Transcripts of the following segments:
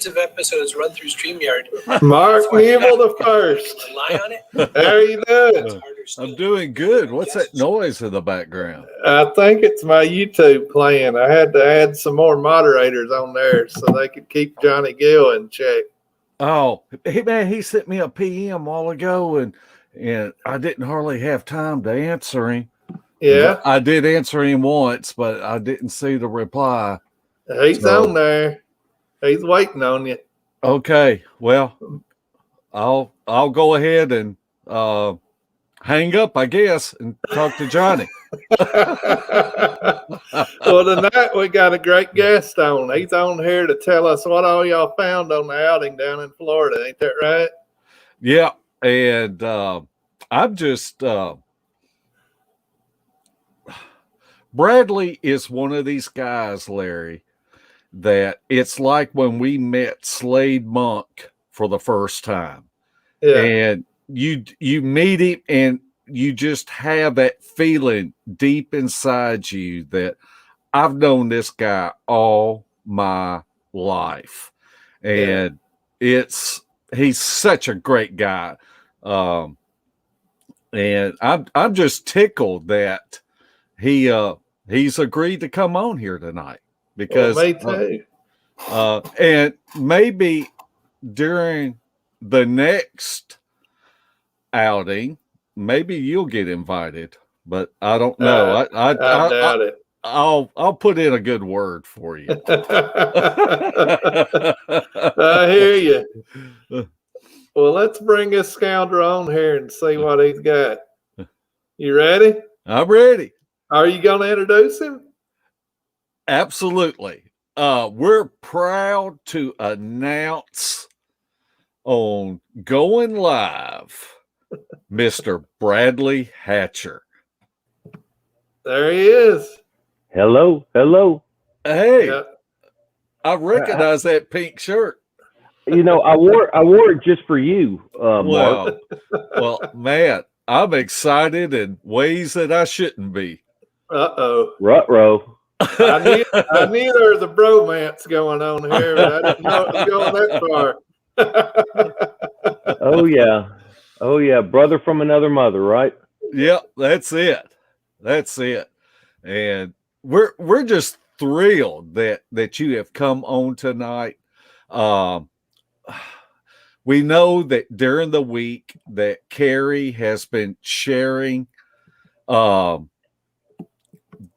of episodes run through StreamYard. Mark Neville the first. Rely on it. How are you doing? I'm doing good. What's that noise in the background? I think it's my YouTube playing. I had to add some more moderators on there so they could keep Johnny Gill in check. Oh, hey man, he sent me a PM a while ago, and I didn't hardly have time to answer him. Yeah, but I did answer him once, but I didn't see the reply. he's on there. He's waiting on you. Okay, well, I'll go ahead and hang up, I guess, and talk to Johnny. Well, tonight we got a great guest on. He's on here to tell us what all y'all found on the outing down in Florida. Ain't that right? Yeah, and I'm just Bradley is one of these guys, Larry, that it's like when we met Slade Monk for the first time. Yeah. And you meet him and you just have that feeling deep inside you that I've known this guy all my life. And he's such a great guy. And I'm just tickled that he's agreed to come on here tonight because me too. And maybe during the next outing, maybe you'll get invited, but I don't know. I doubt it. I'll put in a good word for you. I hear you. Well, let's bring this scoundrel on here and see what he's got. You ready? I'm ready. Are you going to introduce him? Absolutely. We're proud to announce on Going Live, Mr. Bradley Hatcher. There he is. Hello. Hey, Yeah. I recognize that pink shirt. You know, I wore it just for you, Mark. Well, man, I'm excited in ways that I shouldn't be. Uh-oh. Ruh-roh. I knew there was a bromance going on here, but I didn't know it was going that far. Oh yeah, brother from another mother, right? Yep, that's it. And we're just thrilled that you have come on tonight. We know that during the week that Carrie has been sharing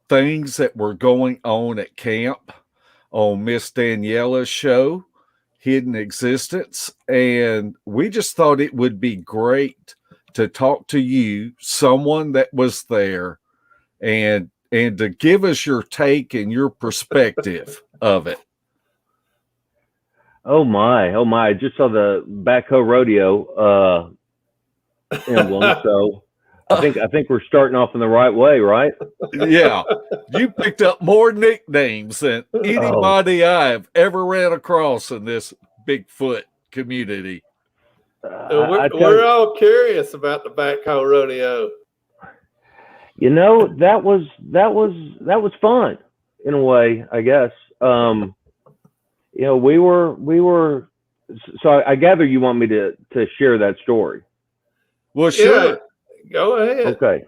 things that were going on at camp on Miss Daniela's show, Hidden Existence. And we just thought it would be great to talk to you, someone that was there, and to give us your take and your perspective of it. Oh my. I just saw the backhoe rodeo emblem, so I think we're starting off in the right way, right? Yeah. You picked up more nicknames than anybody I've ever ran across in this Bigfoot community. We're all curious about the backhoe rodeo. You know, that was fun in a way, I guess. You know, we were. So I gather you want me to share that story. Well, sure. Yeah, go ahead. Okay.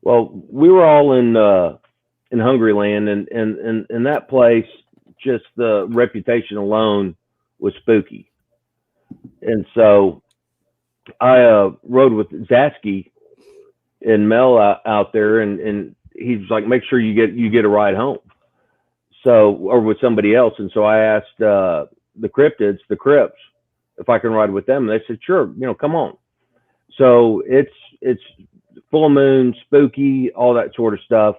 Well, we were all in Hungryland, and that place, just the reputation alone was spooky. And so I rode with Zasky and Mel out there, and he's like, make sure you get a ride home. So, or with somebody else. And so I asked the cryptids, the Crips, if I can ride with them. And they said, sure, come on. So it's full moon, spooky, all that sort of stuff.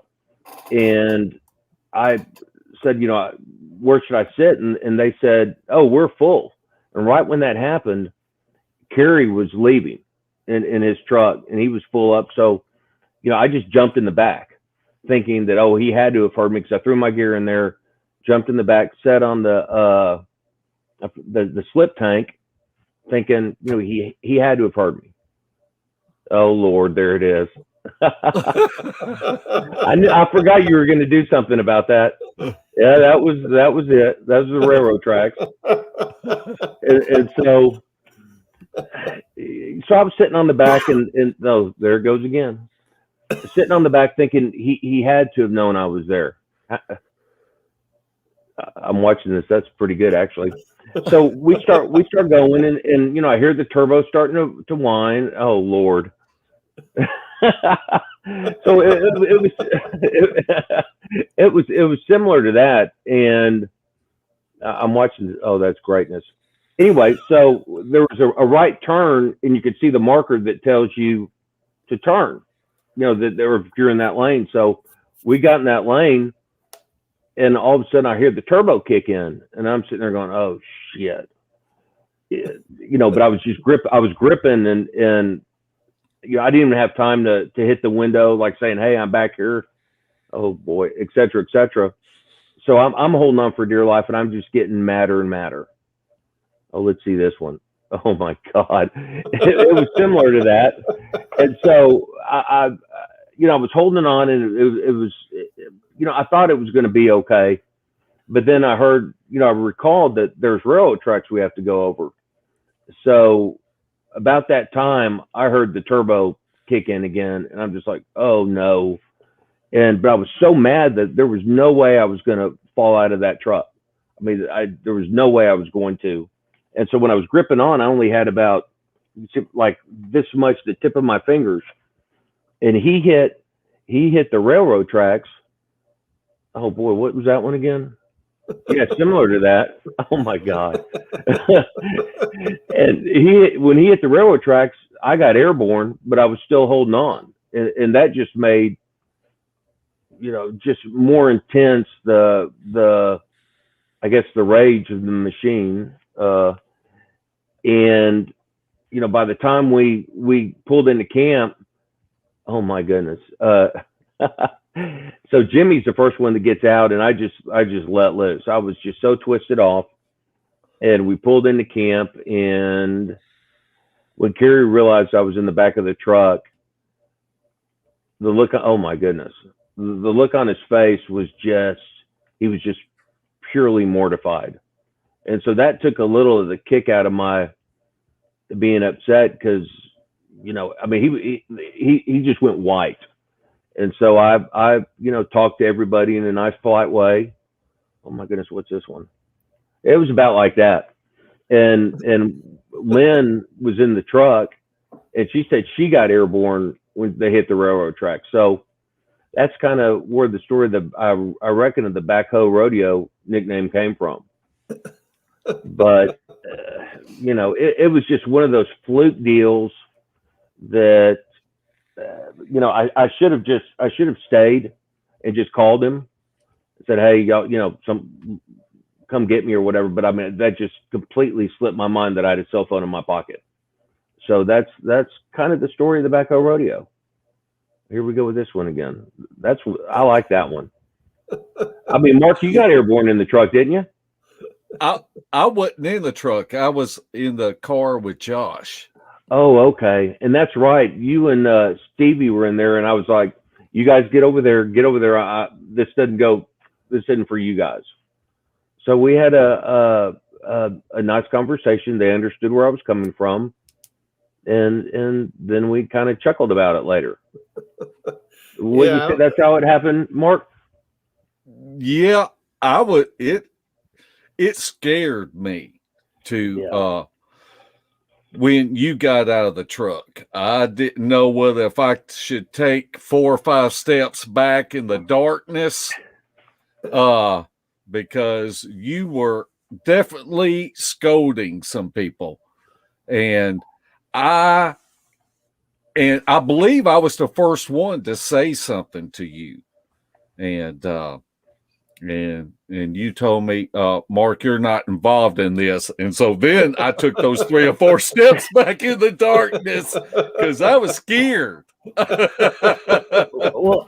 And I said, where should I sit? And they said, oh, we're full. And right when that happened, Kerry was leaving in his truck, and he was full up. So, I just jumped in the back, thinking that, he had to have heard me, because I threw my gear in there, jumped in the back, sat on the slip tank, thinking, he had to have heard me. Oh Lord, there it is. I forgot you were going to do something about that. Yeah, that was it. That was the railroad tracks. And so I was sitting on the back, and no, there it goes again. Sitting on the back, thinking he had to have known I was there. I'm watching this. That's pretty good, actually. So we start going, and I hear the turbo starting to whine. Oh Lord. So it was similar to that, and I'm watching. Oh, that's greatness. Anyway, so there was a right turn, and you could see the marker that tells you to turn. That if you're in that lane. So we got in that lane, and all of a sudden I hear the turbo kick in, and I'm sitting there going, "Oh shit!" But I was gripping, and I didn't even have time to hit the window, like saying, "Hey, I'm back here." Oh boy, et cetera, et cetera. So I'm holding on for dear life, and I'm just getting madder and madder. Oh, let's see this one. Oh my God, it was similar to that. And so I was holding on, and it was, I thought it was going to be okay, but then I heard, I recalled that there's railroad tracks we have to go over. So about that time, I heard the turbo kick in again, and I'm just like, oh no. But I was so mad that there was no way I was going to fall out of that truck. I mean, there was no way I was going to. And so when I was gripping on, I only had about like this much, the tip of my fingers, and he hit the railroad tracks. Oh boy, what was that one again? Yeah, similar to that. Oh my God. And when he hit the railroad tracks, I got airborne, but I was still holding on. And that just made, just more intense the I guess the rage of the machine. And by the time we pulled into camp, oh my goodness. So Jimmy's the first one that gets out, and I just let loose. I was just so twisted off, and we pulled into camp. And when Kerry realized I was in the back of the truck, the look, oh my goodness, the look on his face was he was just purely mortified. And so that took a little of the kick out of my being upset, because, I mean, he just went white. And so I talked to everybody in a nice, polite way. Oh my goodness, what's this one? It was about like that. And Lynn was in the truck, and she said she got airborne when they hit the railroad track. So that's kind of where the story I reckon of the backhoe rodeo nickname came from. But it was just one of those fluke deals that I should have stayed and just called him and said, hey, y'all, come get me or whatever. But I mean, that just completely slipped my mind that I had a cell phone in my pocket. So that's kind of the story of the backhoe rodeo. Here we go with this one again. I like that one. I mean, Mark, you got airborne in the truck, didn't you? I wasn't in the truck. I was in the car with Josh. Oh, okay. And that's right. You and Stevie were in there, and I was like, you guys get over there. This isn't for you guys. So we had a nice conversation. They understood where I was coming from. And then we kind of chuckled about it later. Would you say that's how it happened, Mark? Yeah, I would. It scared me to when you got out of the truck. I didn't know whether if I should take 4 or 5 steps back in the darkness, because you were definitely scolding some people, and I believe I was the first one to say something to you, and you told me, Mark, you're not involved in this. And so then I took those 3 or 4 steps back in the darkness because I was scared. Well,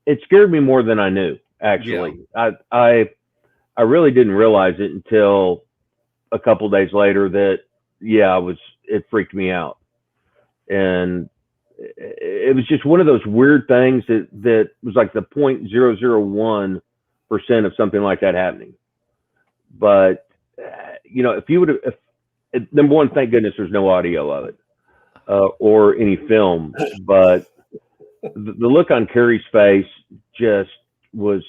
it scared me more than I knew, actually. Yeah. I really didn't realize it until a couple days later that, it freaked me out. And it was just one of those weird things that was like the 0.001% of something like that happening. But if you would have, number one, thank goodness there's no audio of it or any film. But the look on Kerry's face just was,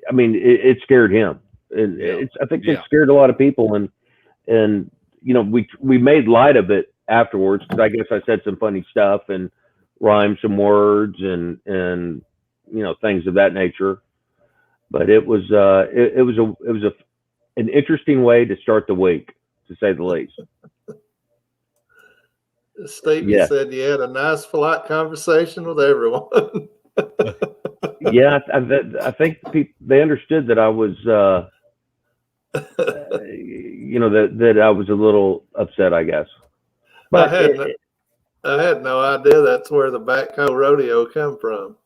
it scared him, and I think it scared a lot of people, and we made light of it afterwards, because I guess I said some funny stuff and rhymed some words and things of that nature. But it was an interesting way to start the week, to say the least. Stevie said you had a nice, polite conversation with everyone. Yeah, I think they understood that I was, that I was a little upset, I guess. But I had no idea that's where the backhoe rodeo come from.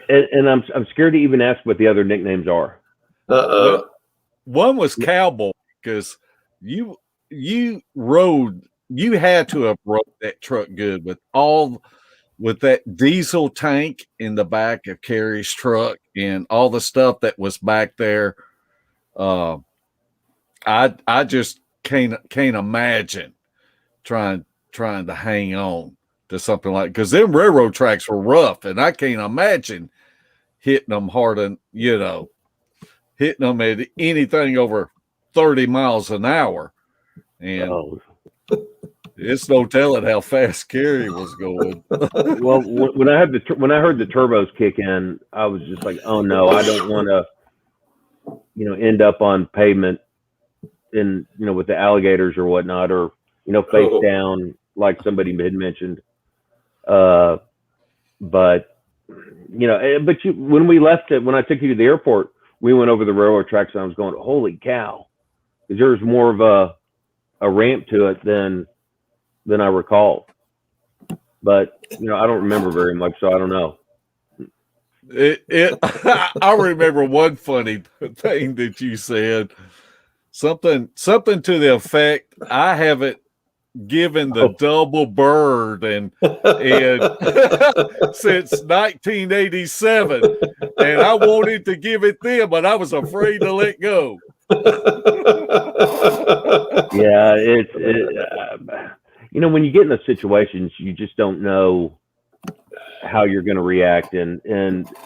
And I'm scared to even ask what the other nicknames are. Well, one was cowboy, because you had to have rode that truck good with that diesel tank in the back of Kerry's truck and all the stuff that was back there. I just can't imagine trying to hang on to something like, because them railroad tracks were rough, and I can't imagine hitting them hard and hitting them at anything over 30 miles an hour. And it's no telling how fast Kerry was going. Well, when I heard the turbos kick in, I was just like, oh no, I don't want to, end up on pavement with the alligators or whatnot, or face down like somebody had mentioned. But when we left it, when I took you to the airport, we went over the railroad tracks, and I was going, holy cow, because there was more of a ramp to it than I recall. But I don't remember very much, so I don't know. I remember one funny thing that you said, something to the effect, I haven't given the double bird and since 1987, and I wanted to give it then, but I was afraid to let go. Yeah, when you get in those situations, you just don't know how you're going to react, and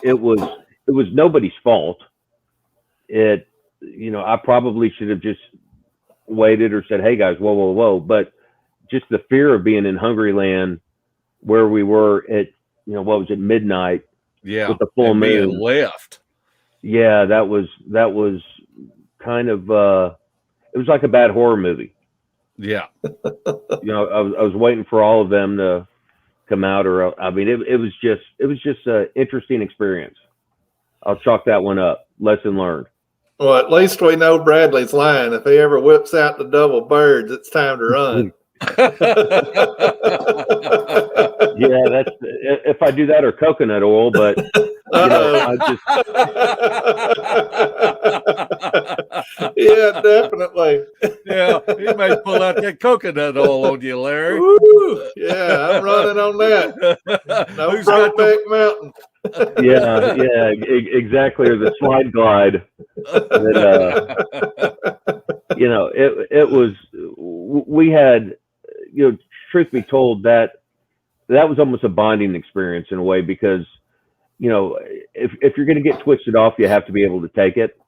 it was nobody's fault. I probably should have just waited or said, hey guys, whoa, but just the fear of being in Hungry Land, where we were at, what was it, midnight? Yeah, with the full moon. Being left. Yeah, that was kind of it was like a bad horror movie. Yeah. I was waiting for all of them to come out, or it was just an interesting experience. I'll chalk that one up. Lesson learned. Well, at least we know Bradley's lying. If he ever whips out the double birds, it's time to run. Yeah, that's if I do that, or coconut oil, but I just yeah, definitely. Yeah, he may pull out that coconut oil on you, Larry. Woo, yeah, I'm running on that. No Brokeback Mountain. Yeah, exactly, or the slide glide. It was. We had, truth be told, that was almost a bonding experience in a way, because if you're going to get twisted off, you have to be able to take it.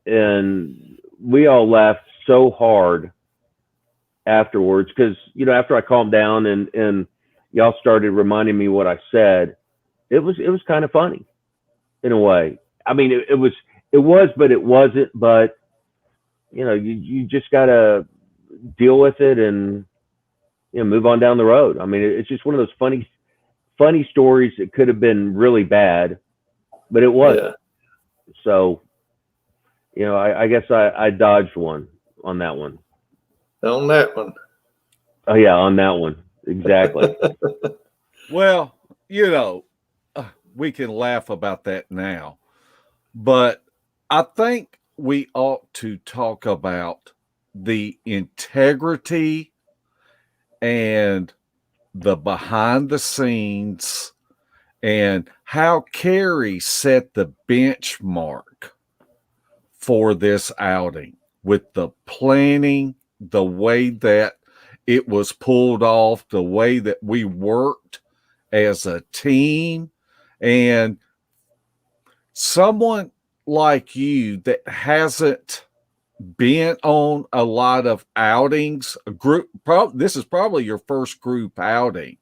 And we all laughed so hard afterwards, because after I calmed down and y'all started reminding me what I said, it was kind of funny in a way. It was, but it wasn't. But you just gotta deal with it and move on down the road. It's just one of those funny stories that could have been really bad, but it wasn't. Yeah. So, I guess I dodged one on that one. On that one. Oh yeah, on that one. Exactly. Well, we can laugh about that now, but I think we ought to talk about the integrity and the behind the scenes and how Carrie set the benchmark for this outing with the planning, the way that it was pulled off, the way that we worked as a team, and someone like you that hasn't been on a lot of outings, this is probably your first group outing.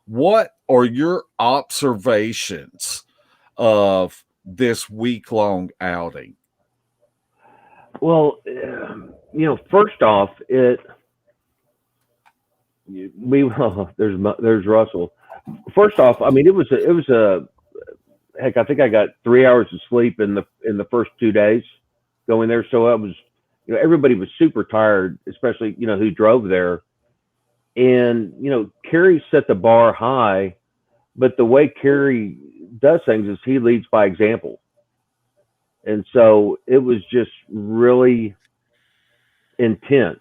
What are your observations of this week-long outing? Well, first off, there's Russell. First off, I mean, it was a heck. I think I got 3 hours of sleep in the first 2 days going there. So I was, everybody was super tired, especially who drove there. And Kerry set the bar high, but the way Kerry does things is he leads by example. And so it was just really intense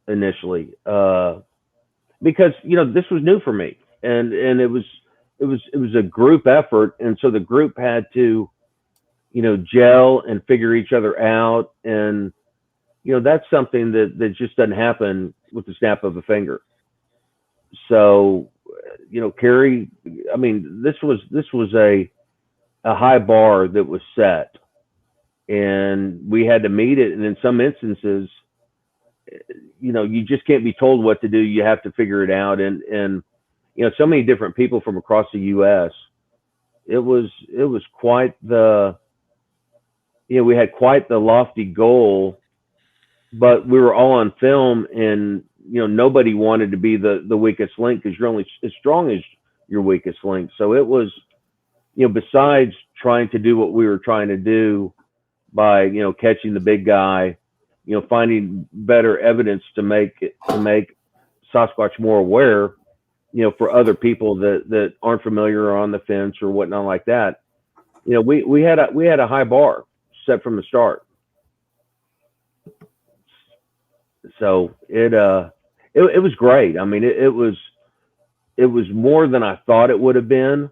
initially, because this was new for me, and it was a group effort, and so the group had to gel and figure each other out, and that's something that just doesn't happen with the snap of a finger. So Kerry, I mean, this was a high bar that was set, and we had to meet it. And in some instances, you just can't be told what to do. You have to figure it out. And so many different people from across the U.S. It was quite the, we had quite the lofty goal, but we were all on film, and nobody wanted to be the weakest link, because you're only as strong as your weakest link. So it was, besides trying to do what we were trying to do by catching the big guy, finding better evidence to make Sasquatch more aware, for other people that aren't familiar or on the fence or whatnot like that. We had a high bar set from the start. So it was great. I mean, it was more than I thought it would have been,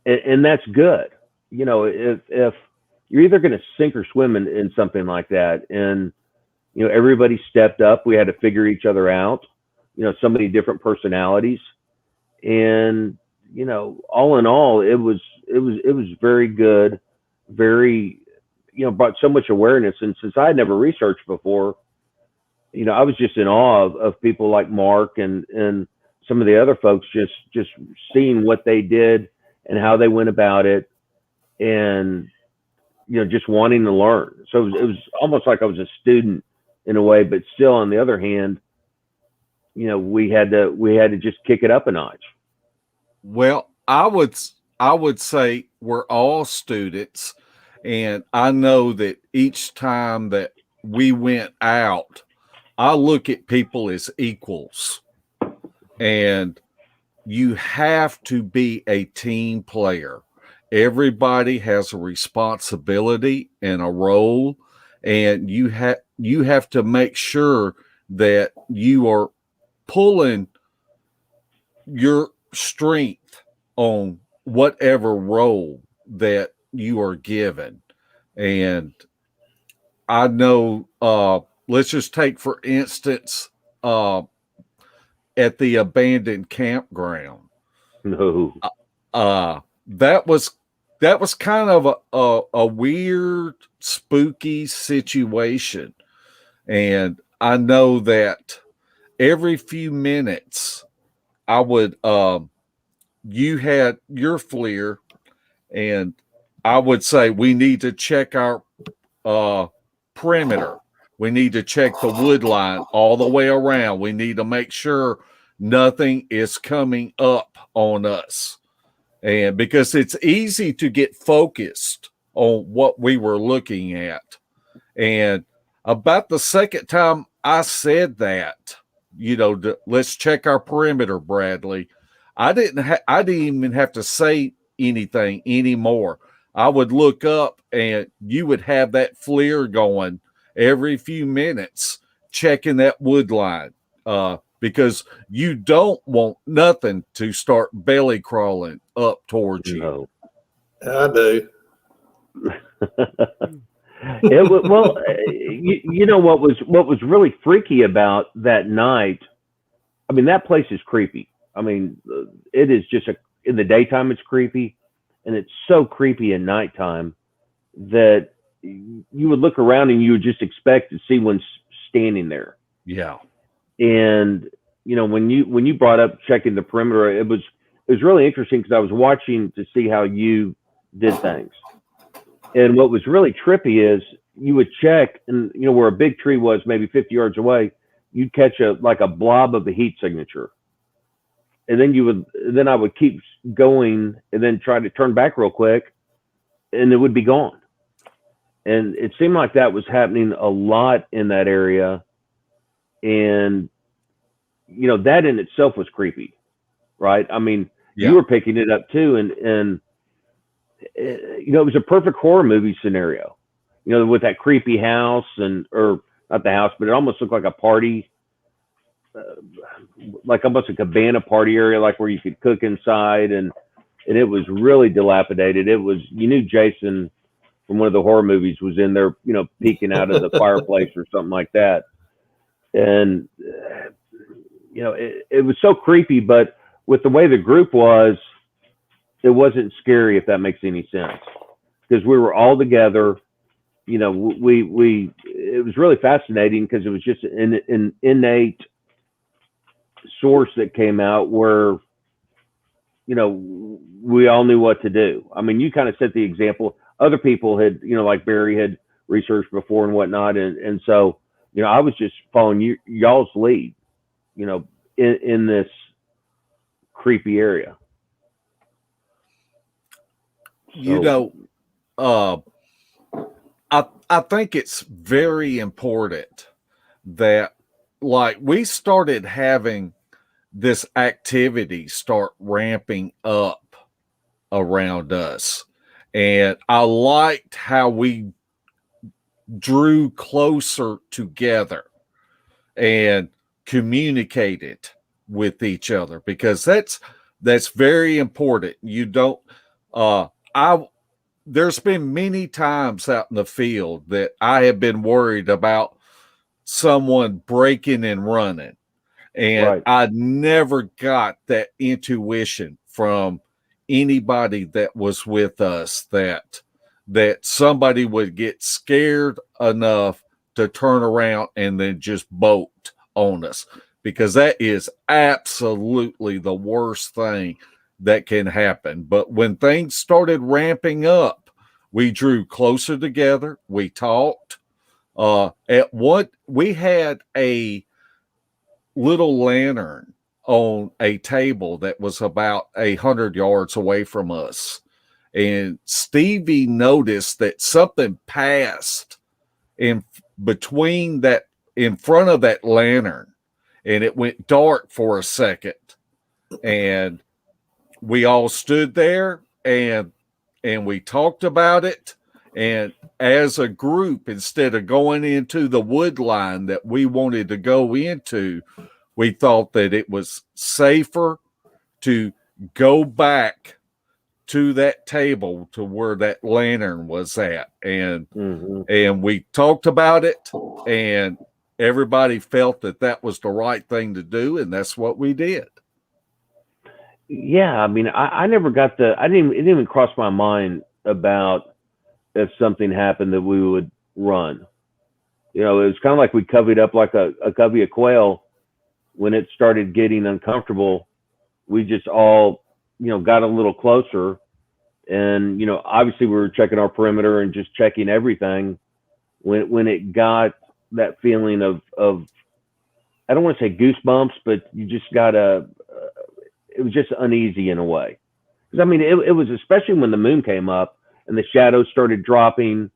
and that's good. If you're either going to sink or swim in something like that, and everybody stepped up. We had to figure each other out. So many different personalities, and all in all, it was very good, very brought so much awareness. And since I had never researched before, I was just in awe of people like Mark and some of the other folks, just seeing what they did and how they went about it, and just wanting to learn. So it was almost like I was a student in a way, but still, on the other hand, we had to just kick it up a notch. Well, I would say we're all students, and I know that each time that we went out, I look at people as equals, and you have to be a team player. Everybody has a responsibility and a role, and you have to make sure that you are pulling your strength on whatever role that you are given. And I know, let's just take, for instance, at the abandoned campground. No. That was kind of a weird, spooky situation. And I know that every few minutes I would, you had your FLIR, and I would say, we need to check our perimeter. We need to check the wood line all the way around. We need to make sure nothing is coming up on us. And because it's easy to get focused on what we were looking at. And about the second time I said that, let's check our perimeter, Bradley, I didn't even have to say anything anymore. I would look up, and you would have that FLIR going every few minutes, checking that wood line, because you don't want nothing to start belly crawling up towards you. No. I do. You know what was really freaky about that night. I mean, that place is creepy. I mean, it is just in the daytime it's creepy, and it's so creepy at nighttime that you would look around and you would just expect to see one standing there. Yeah. And you know, when you brought up checking the perimeter, it was really interesting because I was watching to see how you did things. And what was really trippy is you would check, and you know, where a big tree was maybe 50 yards away, you'd catch a blob of the heat signature. And then I would keep going and then try to turn back real quick, and it would be gone. And it seemed like that was happening a lot in that area. And, you know, that in itself was creepy, right? I mean, you were picking it up too. And, you know, it was a perfect horror movie scenario, you know, with that creepy house or not the house, but it almost looked like a party, like almost a cabana party area, like where you could cook inside. And it was really dilapidated. You knew Jason from one of the horror movies was in there, you know, peeking out of the fireplace or something like that. And, you know, it was so creepy, but with the way the group was, it wasn't scary, if that makes any sense, because we were all together. You know, it was really fascinating because it was just an innate source that came out where, you know, we all knew what to do. I mean, you kind of set the example. Other people had, you know, like Barry had researched before and whatnot. And so, you know, I was just following y'all's lead, you know, in this creepy area. You know, I think it's very important that, like, we started having this activity start ramping up around us. And I liked how we drew closer together and communicated with each other, because that's very important. You don't, there's been many times out in the field that I have been worried about someone breaking and running. And Right. I never got that intuition from anybody that was with us that somebody would get scared enough to turn around and then just bolt on us, because that is absolutely the worst thing that can happen. But when things started ramping up, we drew closer together. We talked. We had a little lantern on a table that was about 100 yards away from us. And Stevie noticed that something passed in front of that lantern, and it went dark for a second. And we all stood there and we talked about it. And as a group, instead of going into the wood line that we wanted to go into, we thought that it was safer to go back to that table to where that lantern was at. And and we talked about it, and everybody felt that was the right thing to do, and that's what we did. Yeah, I mean, I never got it didn't even cross my mind about if something happened that we would run. You know, it was kind of like we covered up like a covey of quail. When it started getting uncomfortable, we just all, you know, got a little closer. And, you know, obviously we were checking our perimeter and just checking everything. When it got that feeling of I don't want to say goosebumps, but you just got it was just uneasy in a way. Because, I mean, it was, especially when the moon came up and the shadows started dropping,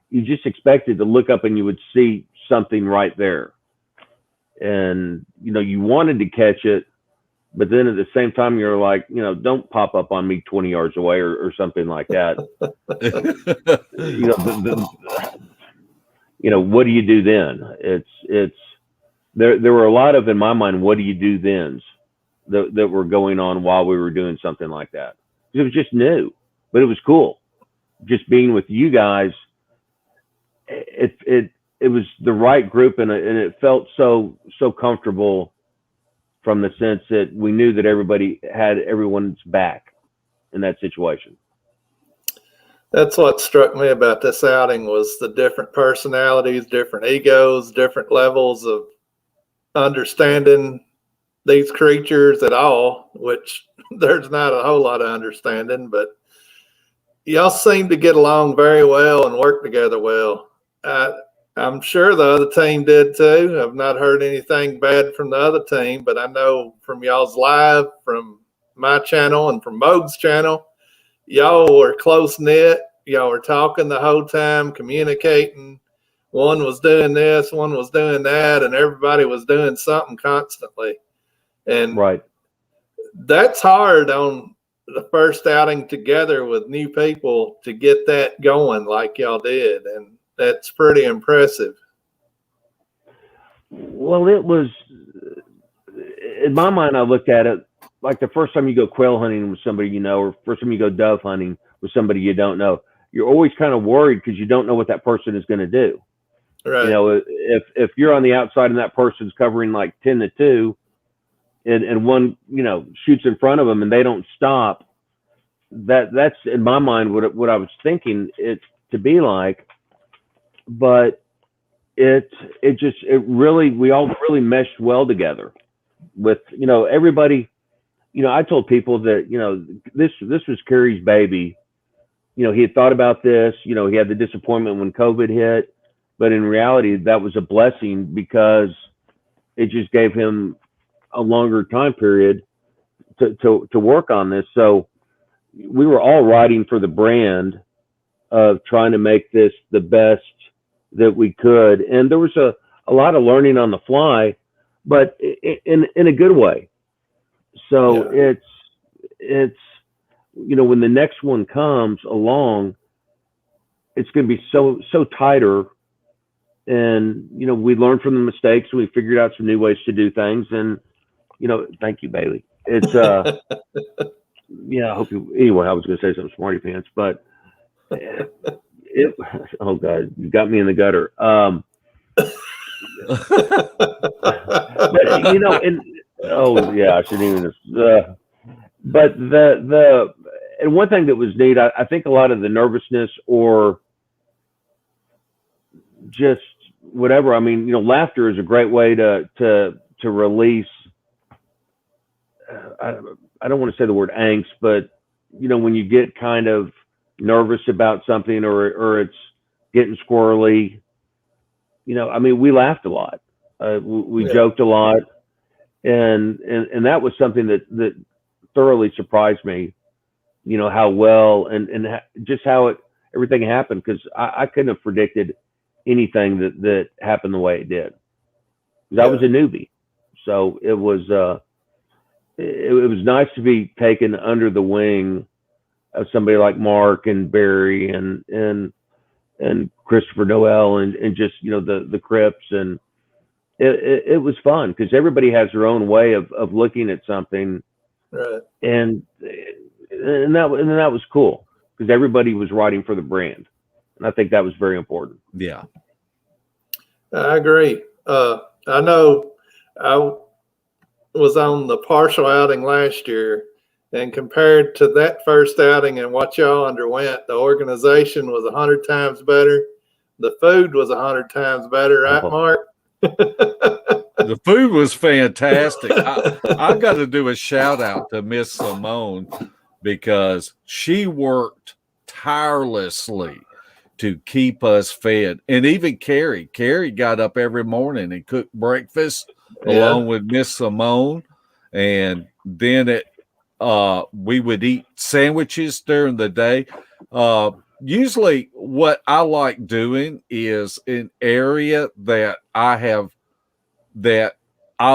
you just expected to look up and you would see something right there. And, you know, you wanted to catch it, but then at the same time, you're like, you know, don't pop up on me 20 yards away or something like that. You know, you know, what do you do then? It's, there were a lot of, in my mind, what do you do thens that were going on while we were doing something like that. It was just new, but it was cool. Just being with you guys, it was the right group, and it felt so comfortable from the sense that we knew that everybody had everyone's back in that situation. That's what struck me about this outing was the different personalities, different egos, different levels of understanding these creatures at all, which there's not a whole lot of understanding, but y'all seem to get along very well and work together well. I'm sure the other team did too. I've not heard anything bad from the other team, but I know from y'all's live, from my channel and from Moog's channel, y'all were close knit. Y'all were talking the whole time, communicating. One was doing this, one was doing that, and everybody was doing something constantly. And right, that's hard on the first outing together with new people to get that going like y'all did. And that's pretty impressive. Well, it was, in my mind, I looked at it like the first time you go quail hunting with somebody you know, or first time you go dove hunting with somebody you don't know. You're always kind of worried because you don't know what that person is going to do. Right. You know, if you're on the outside and that person's covering like 10-2, and one, you know, shoots in front of them and they don't stop, that's in my mind what I was thinking it to be like. But we all really meshed well together with, you know, everybody. You know, I told people that, you know, this was Kerry's baby. You know, he had thought about this, you know, he had the disappointment when COVID hit, but in reality, that was a blessing because it just gave him a longer time period to work on this. So we were all riding for the brand of trying to make this the best that we could. And there was a lot of learning on the fly, but in a good way. So Yeah. it's, you know, when the next one comes along, it's going to be so tighter. And, you know, we learned from the mistakes and we figured out some new ways to do things. And, you know, thank you, Bailey. It's, yeah, I hope you, anyway, I was going to say something smarty pants, but oh God, you got me in the gutter. But, you know, and, oh yeah, I shouldn't even, but and one thing that was neat, I think a lot of the nervousness or just whatever, I mean, you know, laughter is a great way to release, I don't want to say the word angst, but, you know, when you get kind of nervous about something or it's getting squirrely, you know, I mean, we laughed a lot. We joked a lot. And that was something that thoroughly surprised me, you know, how well and just how everything happened, because I couldn't have predicted anything that happened the way it did. I was a newbie, so it was nice to be taken under the wing of somebody like Mark and Barry and Christopher Noel and just, you know, the Crips, and it was fun because everybody has their own way of looking at something, Right. and that was cool because everybody was riding for the brand, and I think that was very important. Yeah, I agree. I know I was on the partial outing last year, and compared to that first outing and what y'all underwent, the organization was 100 times better. The food was 100 times better, right, Mark? the food was fantastic. I got to do a shout out to Miss Simone because she worked tirelessly to keep us fed. And even Carrie got up every morning and cooked breakfast along with Miss Simone. And then we would eat sandwiches during the day. Usually what I like doing is an area that I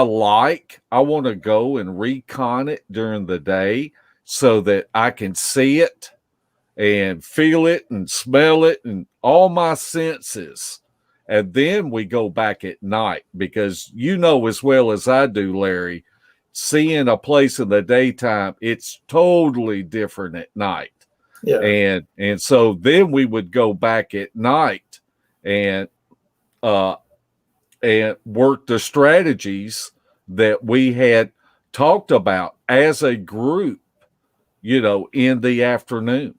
want to go and recon it during the day so that I can see it and feel it and smell it and all my senses And then we go back at night because you know as well as I do, Larry, seeing a place in the daytime, it's totally different at night. Yeah. And so then we would go back at night and work the strategies that we had talked about as a group, in the afternoon.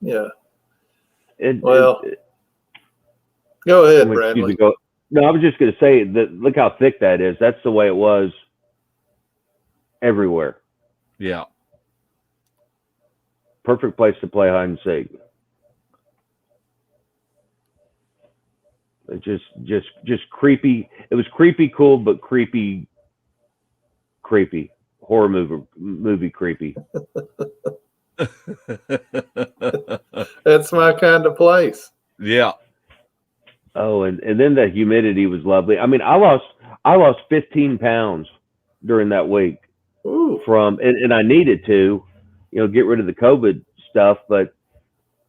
Yeah. Well, go ahead, Bradley. No, I was just going to say that. Look how thick that is. That's the way it was everywhere. Yeah. Perfect place to play hide and seek. It just creepy. It was creepy cool, but creepy horror movie creepy. That's my kind of place. Yeah. Oh, and then the humidity was lovely. I mean, I lost 15 pounds during that week. Ooh. And I needed to, get rid of the COVID stuff, but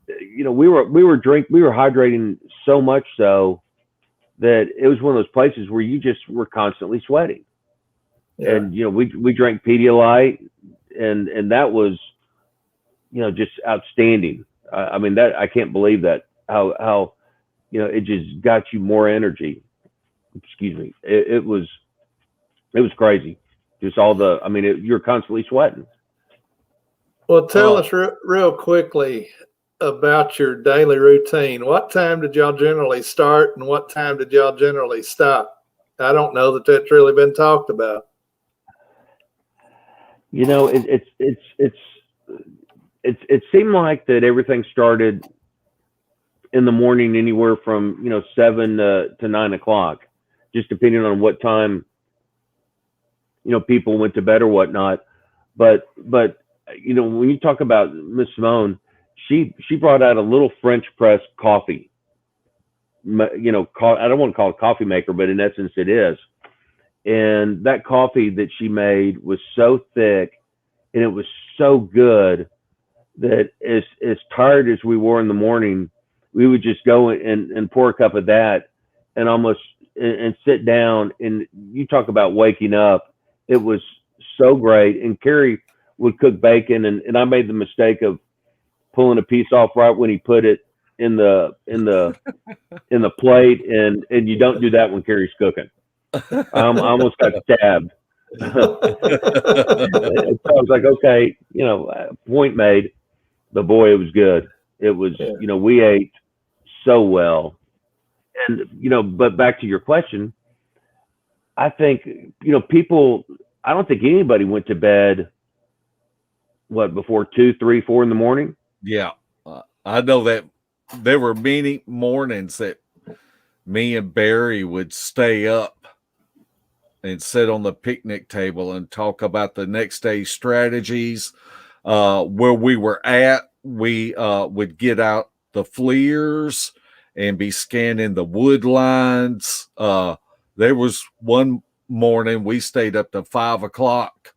we were hydrating so much so that it was one of those places where you just were constantly sweating. Yeah. And we drank Pedialyte, and that was just outstanding. I mean, that I can't believe that how it just got you more energy. Excuse me. It was crazy. Just you're constantly sweating. Well, tell us real quickly about your daily routine. What time did y'all generally start, and what time did y'all generally stop? I don't know that that's really been talked about. It seemed like that everything started in the morning, anywhere from 7 to 9 o'clock, just depending on what time people went to bed or whatnot. But when you talk about Miss Simone, she brought out a little French press coffee. I don't want to call it a coffee maker, but in essence it is. And that coffee that she made was so thick and it was so good that as tired as we were in the morning, we would just go and pour a cup of that and sit down. And you talk about waking up. It was so great. And Kerry would cook bacon, and I made the mistake of pulling a piece off right when he put it in the plate, and you don't do that when Kerry's cooking. I almost got stabbed. So I was like, okay, point made. But boy, it was good. It was, we ate so well. And, but back to your question, I think, people, I don't think anybody went to bed, before 2, 3, 4 in the morning? Yeah. I know that there were many mornings that me and Barry would stay up and sit on the picnic table and talk about the next day's strategies. Where we were at, we would get out the FLIRs and be scanning the wood lines. There was one morning we stayed up to 5 o'clock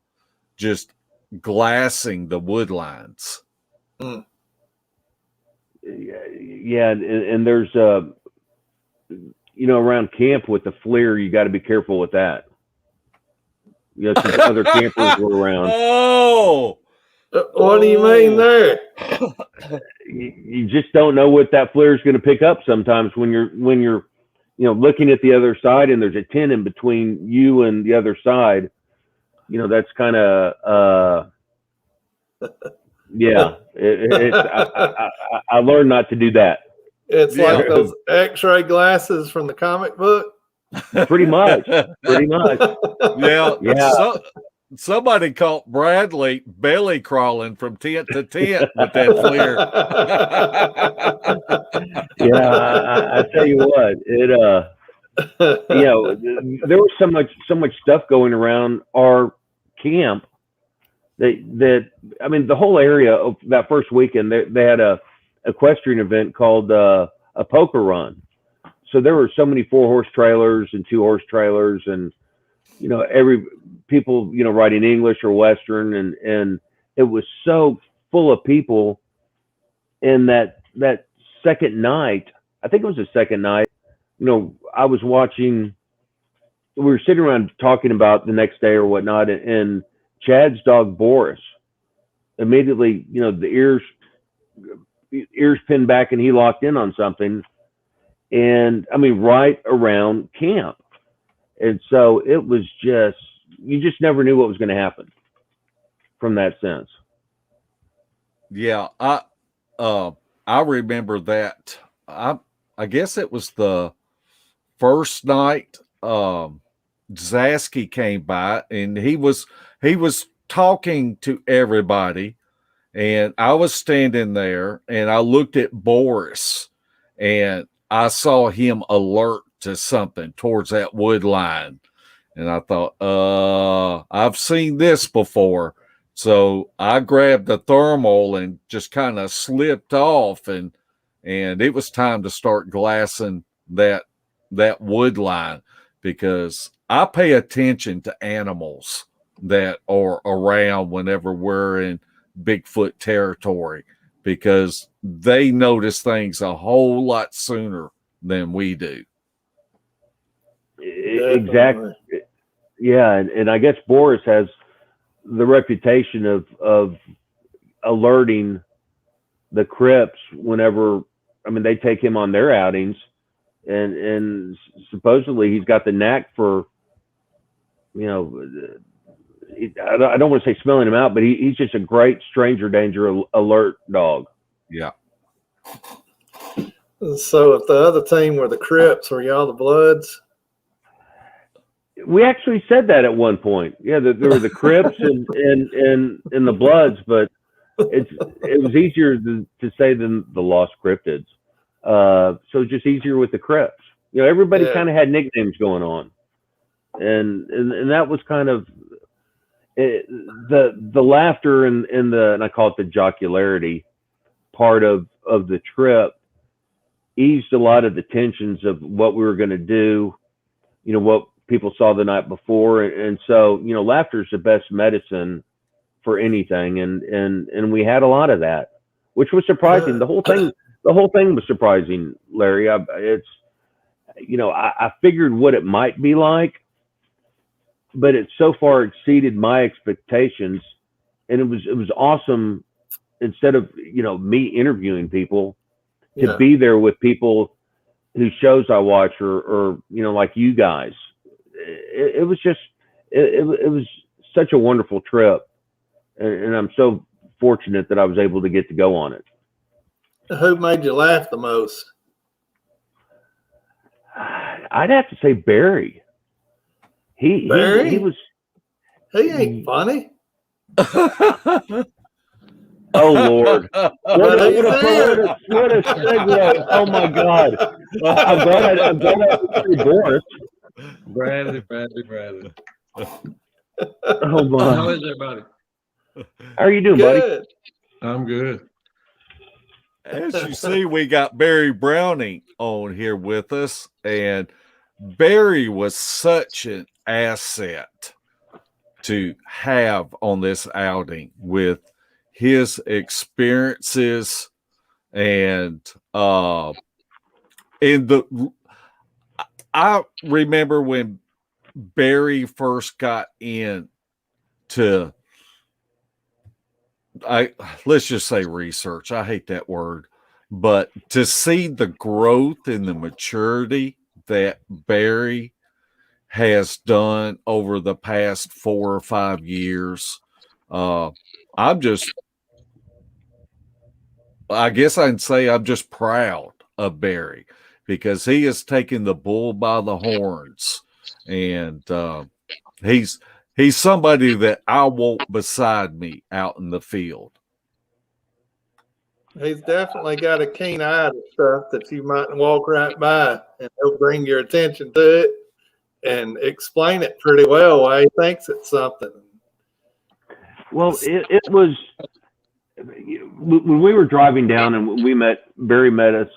just glassing the wood lines. Mm. Yeah, and there's around camp with the FLIR, you got to be careful with that. Since other campers were around. Oh, what do you mean there? You just don't know what that FLIR is going to pick up sometimes when you're looking at the other side and there's a tent in between you and the other side. That's kind of yeah. I learned not to do that. It's like those X-ray glasses from the comic book. Pretty much. Yeah. Somebody caught Bradley belly crawling from tent to tent with that FLIR. Yeah, I tell you what, there was so much stuff going around our camp that I mean, the whole area of that first weekend, they had a equestrian event called a poker run. So there were so many 4-horse trailers and 2-horse trailers, and every people riding English or Western, and it was so full of people. And that second night, I think it was the second night, I was watching. We were sitting around talking about the next day or whatnot, and Chad's dog Boris immediately, the ears pinned back, and he locked in on something, and I mean right around camp, and so it was just you just never knew what was going to happen from that sense. Yeah, I remember that. I guess it was the first night Zasky came by, and he was talking to everybody, and I was standing there, and I looked at Boris, and I saw him alert to something towards that wood line, and I thought, I've seen this before. So I grabbed the thermal and just kind of slipped off, and it was time to start glassing that wood line, because I pay attention to animals that are around whenever we're in Bigfoot territory, because they notice things a whole lot sooner than we do. Exactly. Yeah, and I guess Boris has the reputation of alerting the Crips whenever, I mean, they take him on their outings, and supposedly he's got the knack for, I don't want to say smelling him out, but he's just a great stranger danger alert dog. Yeah. So if the other team were the Crips, were y'all the Bloods? We actually said that at one point. Yeah, there were the Crips and the Bloods, but it was easier to say than the Lost Cryptids. So just easier with the Crips. Everybody kind of had nicknames going on, and that was kind of the laughter and I call it the jocularity part of the trip eased a lot of the tensions of what we were going to do. What people saw the night before, and so laughter is the best medicine for anything, and we had a lot of that, which was surprising. The whole thing was surprising, Larry. I figured what it might be like, but it so far exceeded my expectations, and it was awesome. Instead of me interviewing people, to be there with people whose shows I watch, or like you guys. It was just it was such a wonderful trip, and I'm so fortunate that I was able to get to go on it. Who made you laugh the most? I'd have to say Barry. He ain't funny. Oh Lord! What a segue! Oh my God! I'm glad I say Boris. Bradley. Oh my! How is everybody? How are you doing, Good. buddy? I'm good. As you see, we got Barry Browning on here with us, and Barry was such an asset to have on this outing with his experiences, and I remember when Barry first got into, let's just say research. I hate that word, but to see the growth and the maturity that Barry has done over the past 4 or 5 years, I guess I'd say I'm just proud of Barry, because he has taken the bull by the horns, and he's somebody that I want beside me out in the field. He's definitely got a keen eye to stuff that you might walk right by, and he'll bring your attention to it and explain it pretty well why he thinks it's something. Well, it was when we were driving down and Barry met us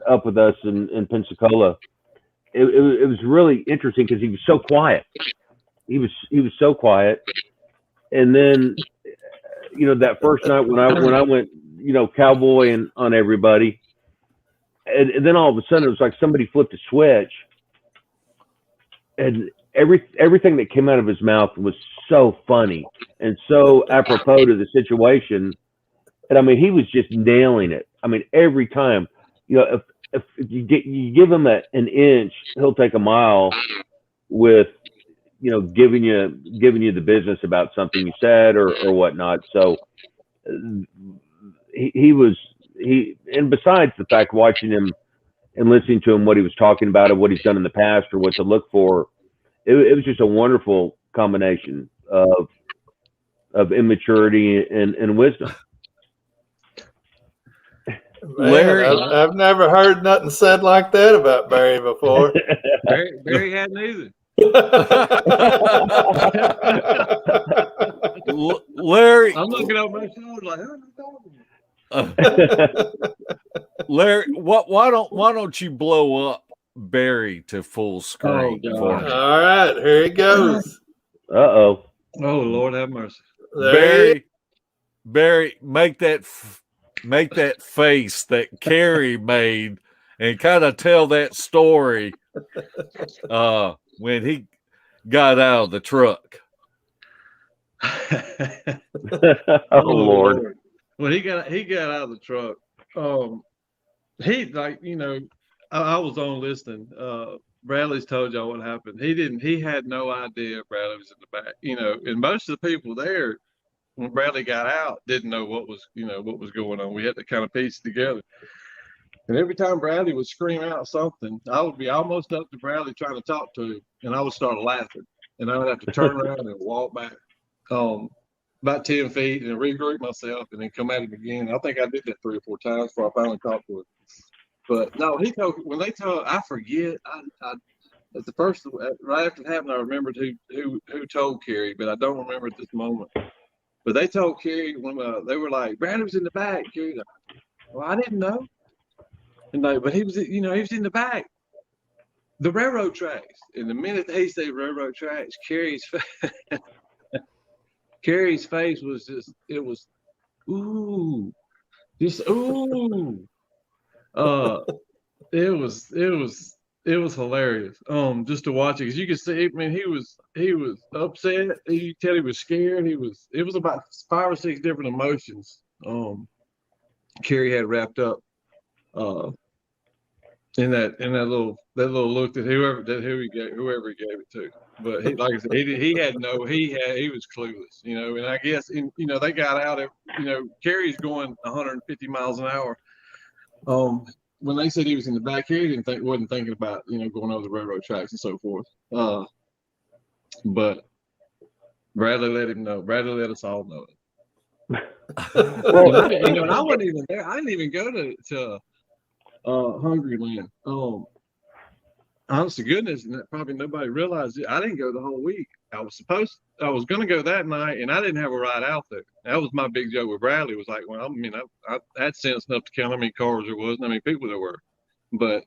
up with us in Pensacola. It was really interesting because he was so quiet. He was so quiet, and then that first night when I went cowboying on everybody, and then all of a sudden it was like somebody flipped a switch, and everything that came out of his mouth was so funny and so apropos to the situation. And I mean, he was just nailing it. I mean, every time, if you give him an inch, he'll take a mile with, giving you the business about something you said or whatnot. So he was, and besides the fact, watching him and listening to him, what he was talking about, or what he's done in the past, or what to look for, it was just a wonderful combination of immaturity and wisdom. Man, Larry- I've never heard nothing said like that about Barry before. Barry hadn't either. Larry, I'm looking over my shoulder like, who are you talking about? Larry, why don't you blow up Barry to full screen Oh, for God. me? All right, here he goes. Uh-oh. Oh, Lord have mercy. Barry, make that face that Carrie made, and kind of tell that story when he got out of the truck. Oh, Lord. When he got out of the truck, he I was on listening. Bradley's told y'all what happened. He had no idea Bradley was in the back, and most of the people there when Bradley got out didn't know what was going on. We had to kind of piece it together. And every time Bradley would scream out something, I would be almost up to Bradley trying to talk to him, and I would start laughing, and I would have to turn around and walk back about 10 feet and regroup myself, and then come at him again. I think I did that 3 or 4 times before I finally talked to him. But no, I forget. I at the first, right after it happened, I remembered who told Carrie, but I don't remember at this moment. But they told Carrie when they were like, Brandon was in the back. Carrie's like, well, I didn't know. And but he was in the back, the railroad tracks. And the minute they say railroad tracks, Carrie's face was just, it was, ooh, just ooh. It was hilarious. Just to watch it, because you could see. I mean, he was upset. You could tell he was scared. It was about 5 or 6 different emotions. Carrie had wrapped up, in that little look that whoever he gave it to. But he, like I said, he was clueless, And I guess they got out of, Carrie's going 150 miles an hour. When they said he was in the back here, he wasn't thinking about, going over the railroad tracks and so forth. But Bradley let him know. Bradley let us all know it. Well, and I wasn't even there. I didn't even go to Hungry Land. Honest to goodness, and probably nobody realized it. I didn't go the whole week. I was going to go that night, and I didn't have a ride out there. That was my big joke with Bradley. Was like, well, I mean, I had sense enough to count how many cars there was and how many people there were, but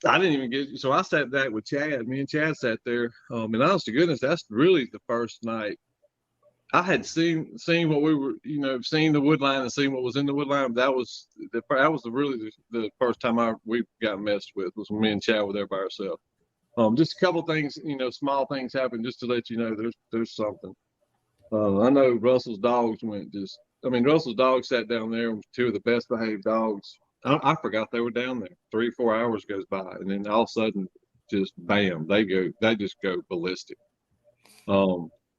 I didn't even get. So I sat back with Chad. Me and Chad sat there. And honest to goodness, that's really the first night I had seen what we were, seeing the wood line and seeing what was in the wood line. That was really the first time we got messed with, was when me and Chad were there by ourselves. Just a couple things, small things happened just to let you know there's something. I know Russell's dogs Russell's dogs sat down there with 2 of the best behaved dogs. I forgot they were down there. 3 or 4 hours goes by, and then all of a sudden, just bam, they just go ballistic.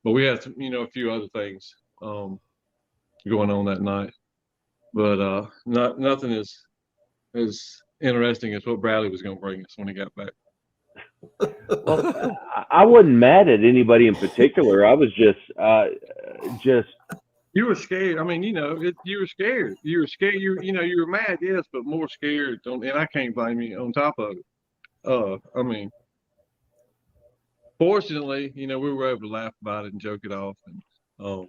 But we had a few other things going on that night, but nothing as interesting as what Bradley was going to bring us when he got back. Well, I wasn't mad at anybody in particular. I was just. You were scared. I mean, you were scared. You were scared. You were mad, yes, but more scared. And I can't blame you on top of it. Fortunately, we were able to laugh about it and joke it off, and all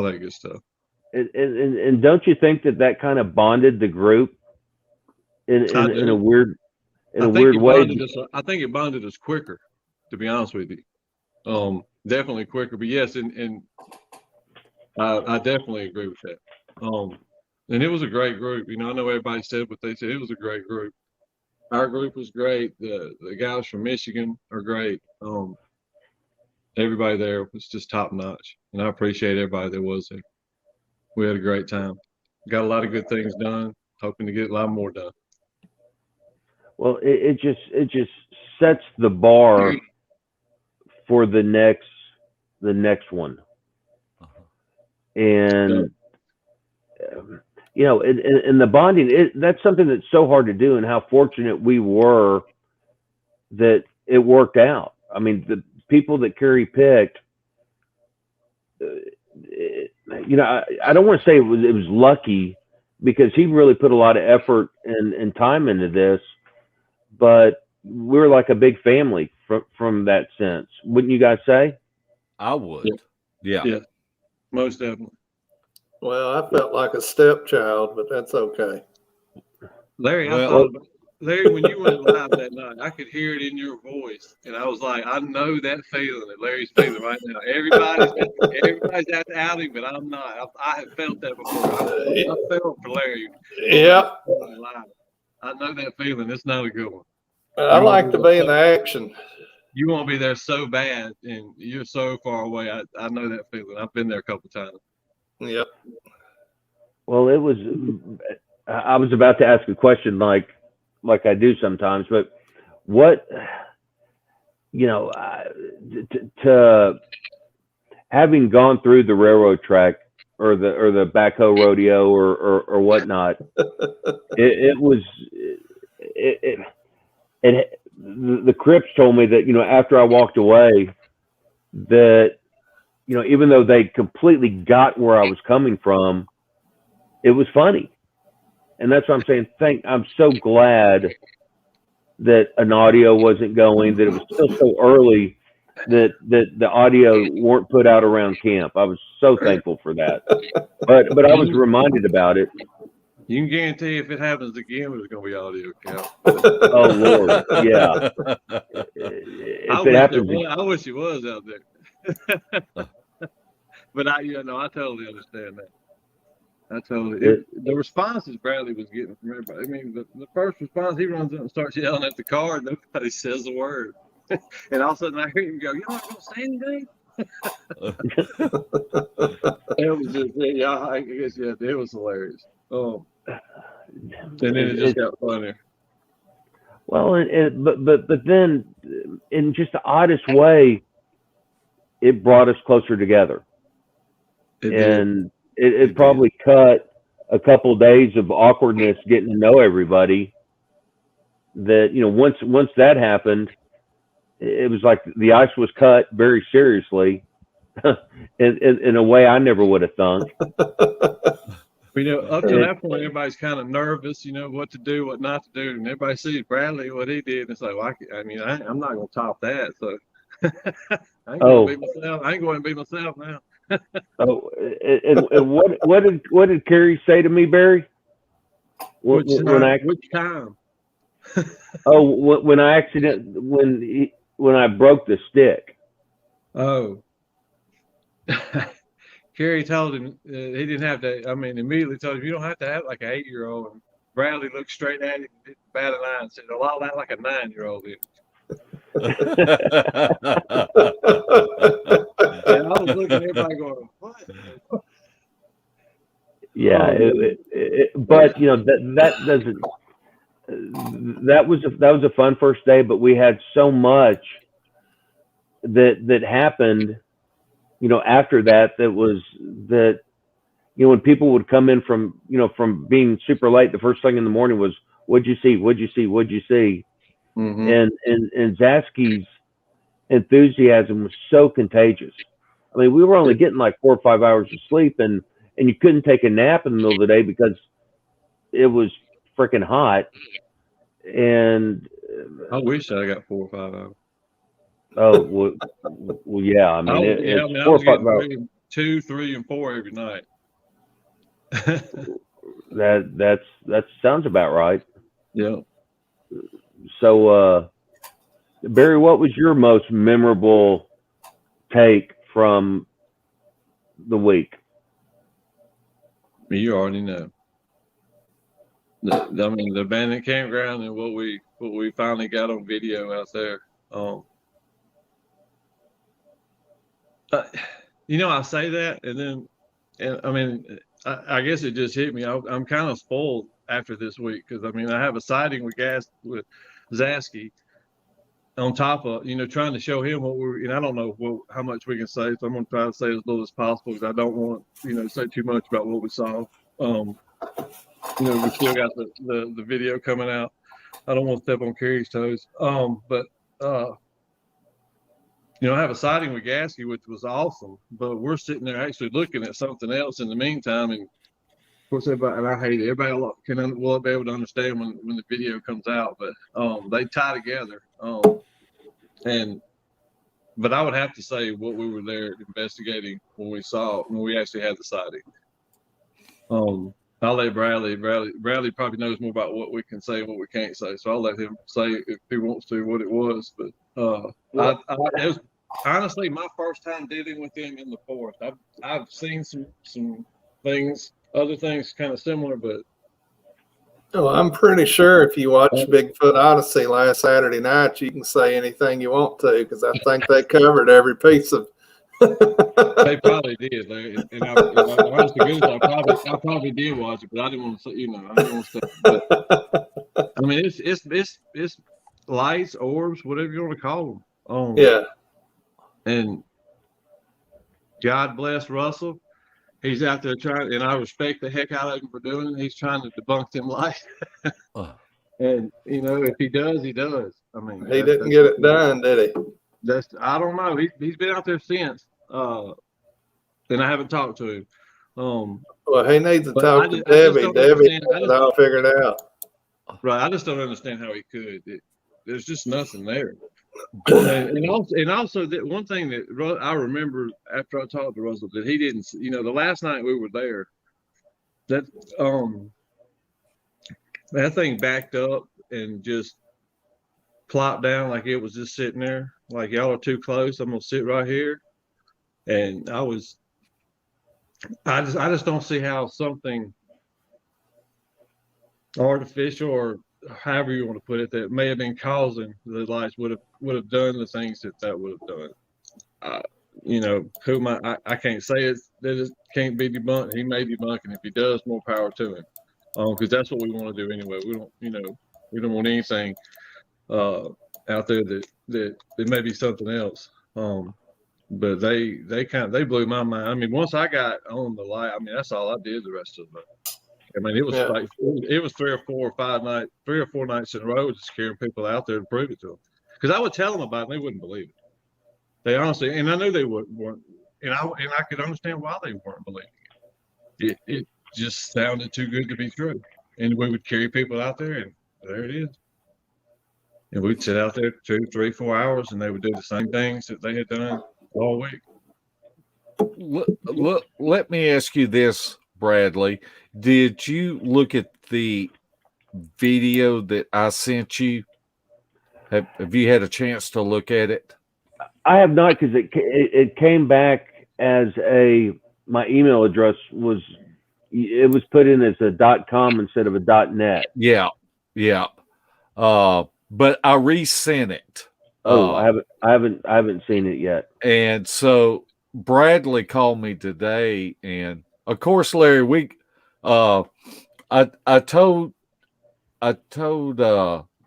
that good stuff. And don't you think that kind of bonded the group in a weird way? I think it bonded us quicker, to be honest with you. Definitely quicker. But yes, and I definitely agree with that. And it was a great group. You know, I know everybody said what they said. It was a great group. Our group was great. The guys from Michigan are great. Everybody there was just top notch, and I appreciate everybody that was there. We had a great time. Got a lot of good things done. Hoping to get a lot more done. Well, it just sets the bar for the next one, and you know, and the bonding, that's something that's so hard to do, and how fortunate we were that it worked out. I mean, the people that Kerry picked, you know, I don't want to say it was lucky, because he really put a lot of effort and time into this, but we're like a big family from that sense. Wouldn't you guys say? I would. Yeah. Yeah, most definitely. Well, I felt like a stepchild, but that's okay. Larry, Larry, when you went live that night, I could hear it in your voice, and I was like, I know that feeling that Larry's feeling right now. Everybody's at the outing, but I'm not. I have felt that before. I felt for Larry. Yeah. I know that feeling. It's not a good one. I like to be in the action. You want to be there so bad, and you're so far away. I know that feeling. I've been there a couple times. Yep. Well, I was about to ask a question like I do sometimes, but what, you know, to having gone through the railroad track or the backhoe rodeo or whatnot, the Crips told me that, you know, after I walked away, that, you know, even though they completely got where I was coming from, it was funny. And that's what I'm saying. I'm so glad that an audio wasn't going, that it was still so early that the audio weren't put out around camp. I was so thankful for that. But I was reminded about it. You can guarantee if it happens again, there's going to be audio count. Oh, Lord. Yeah. If it happens, I wish it was out there. But I totally understand that. The responses Bradley was getting from everybody. I mean, the first response, he runs up and starts yelling at the car, and nobody says a word. And all of a sudden, I hear him go, "You're not going to say anything?" It was just, I guess, it was hilarious. And then it just got funnier. Well, but then, in just the oddest way, it brought us closer together. It probably cut a couple of days of awkwardness getting to know everybody. That, you know, once that happened, it was like the ice was cut very seriously, in a way I never would have thunk. You know, up to that point, everybody's kind of nervous, you know, what to do, what not to do, and everybody sees Bradley, what he did, and it's like, well, I'm not going to top that, so I ain't going to be myself. I ain't going to be myself now. And what did Kerry say to me, Barry? Which time? When I broke the stick. Oh. Kerry told him he didn't have to. I mean, immediately told him, you don't have to act like an 8-year-old. And Bradley looked straight at him, did bat an eye, and said, "Well, I'll act like a 9-year-old." And I was looking at everybody going, "What?" Yeah, but you know that doesn't. That was a fun first day, but we had so much that happened, you know, after that was that, you know, when people would come in from being super late, the first thing in the morning was, "What'd you see? What'd you see? What'd you see?" Mm-hmm. And Zasky's enthusiasm was so contagious. I mean, we were only getting like 4 or 5 hours of sleep, and you couldn't take a nap in the middle of the day because it was freaking hot. And I wish I got 4 or 5 hours. Oh, well, yeah. I mean, I was getting 2, 3, and 4 every night. that sounds about right. Yeah. So, Barry, what was your most memorable take from the week? You already know. the abandoned campground and what we finally got on video out there. I say that, and I mean, I guess it just hit me. I'm kind of spoiled after this week because I have a sighting with Zasky on top of trying to show him what we're. And I don't know how much we can say, so I'm going to try to say as little as possible because I don't want to say too much about what we saw. We still got the video coming out. I don't want to step on Kerry's toes. But I have a sighting with Gasky, which was awesome, but we're sitting there actually looking at something else in the meantime. And of course, everybody, and I hate it, everybody will be able to understand when the video comes out, but they tie together. But I would have to say what we were there investigating when we actually had the sighting. I'll let Bradley probably knows more about what we can say and what we can't say. So I'll let him say if he wants to what it was. But it was honestly my first time dealing with him in the forest. I've seen some things, other things kind of similar, but well, I'm pretty sure if you watch Bigfoot Odyssey last Saturday night, you can say anything you want to because I think they covered every piece of. They probably did, and honest to goodness, I probably did watch it, but I didn't want to say, I didn't want to say. But, I mean, it's lights, orbs, whatever you want to call them. Yeah. And God bless Russell. He's out there trying, and I respect the heck out of him for doing it. He's trying to debunk them lights. And if he does, he does. I mean, he didn't get it done, did he? I don't know. He's been out there since, and I haven't talked to him. Well, he needs to talk to Debbie. Debbie has it all figured out. Right. I just don't understand how he could. There's just nothing there. and also that one thing that I remember after I talked to Russell that he didn't. The last night we were there, that thing backed up and just plopped down like it was just sitting there. Like, y'all are too close. I'm gonna sit right here. And I just don't see how something artificial or however you want to put it that may have been causing the lights would have done the things that would have done. I can't say it that it can't be debunked. He may debunk, and if he does, more power to him. Because that's what we want to do anyway. We don't want anything out there that may be something else. But they blew my mind. I mean, once I got on the light, I mean, that's all I did the rest of the night. I mean, it was like it was 3 or 4 nights in a row just carrying people out there to prove it to them. Because I would tell them about it, and they wouldn't believe it. They honestly, and I knew they weren't, and I could understand why they weren't believing it. It just sounded too good to be true. And we would carry people out there, and there it is. And we'd sit out there 2, 3, 4 hours, and they would do the same things that they had done all week. Let me ask you this, Bradley. Did you look at the video that I sent you? Have you had a chance to look at it? I have not, because it came back as my email address was put in as a .com instead of a .net. Yeah. But I resent it. I haven't seen it yet. And so Bradley called me today, and of course, Larry, I told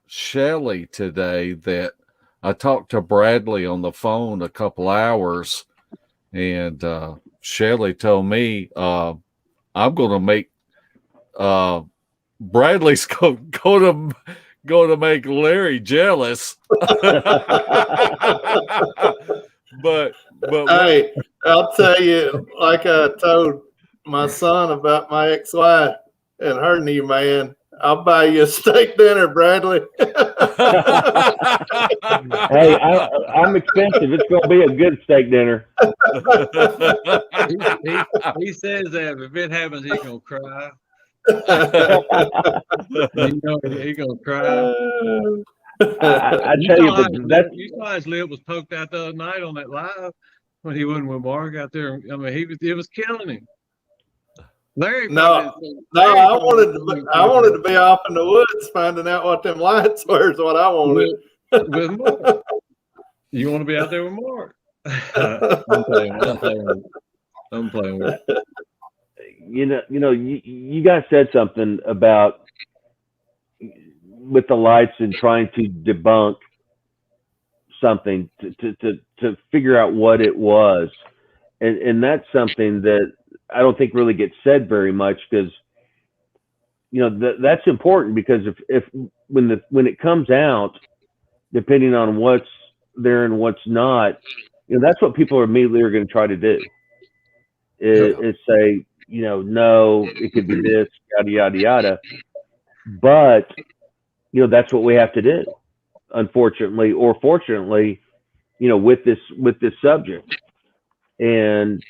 Shelley today that I talked to Bradley on the phone a couple hours, and Shelley told me I'm going to make Bradley's going to make Larry jealous. but hey, I'll tell you, like I told my son about my ex-wife and her new man, I'll buy you a steak dinner, Bradley. Hey, I'm expensive. It's going to be a good steak dinner. He says that if it happens, he's going to cry. He's going to cry. I tell you, you saw his lip was poked out the other night on that live when he wasn't with Mark out there. I mean, it was killing him. Larry No, probably- no, Larry I probably- wanted to be off in the woods finding out what them lights were is what I wanted. with Mark. You want to be out there with Mark? I'm playing with it. You guys said something about with the lights and trying to debunk something to figure out what it was, and that's something that I don't think really gets said very much, because that's important, because if when it comes out, depending on what's there and what's not, that's what people are immediately going to try to do. Is say, no, it could be this, yada yada yada. But that's what we have to do, unfortunately or fortunately, with this subject. And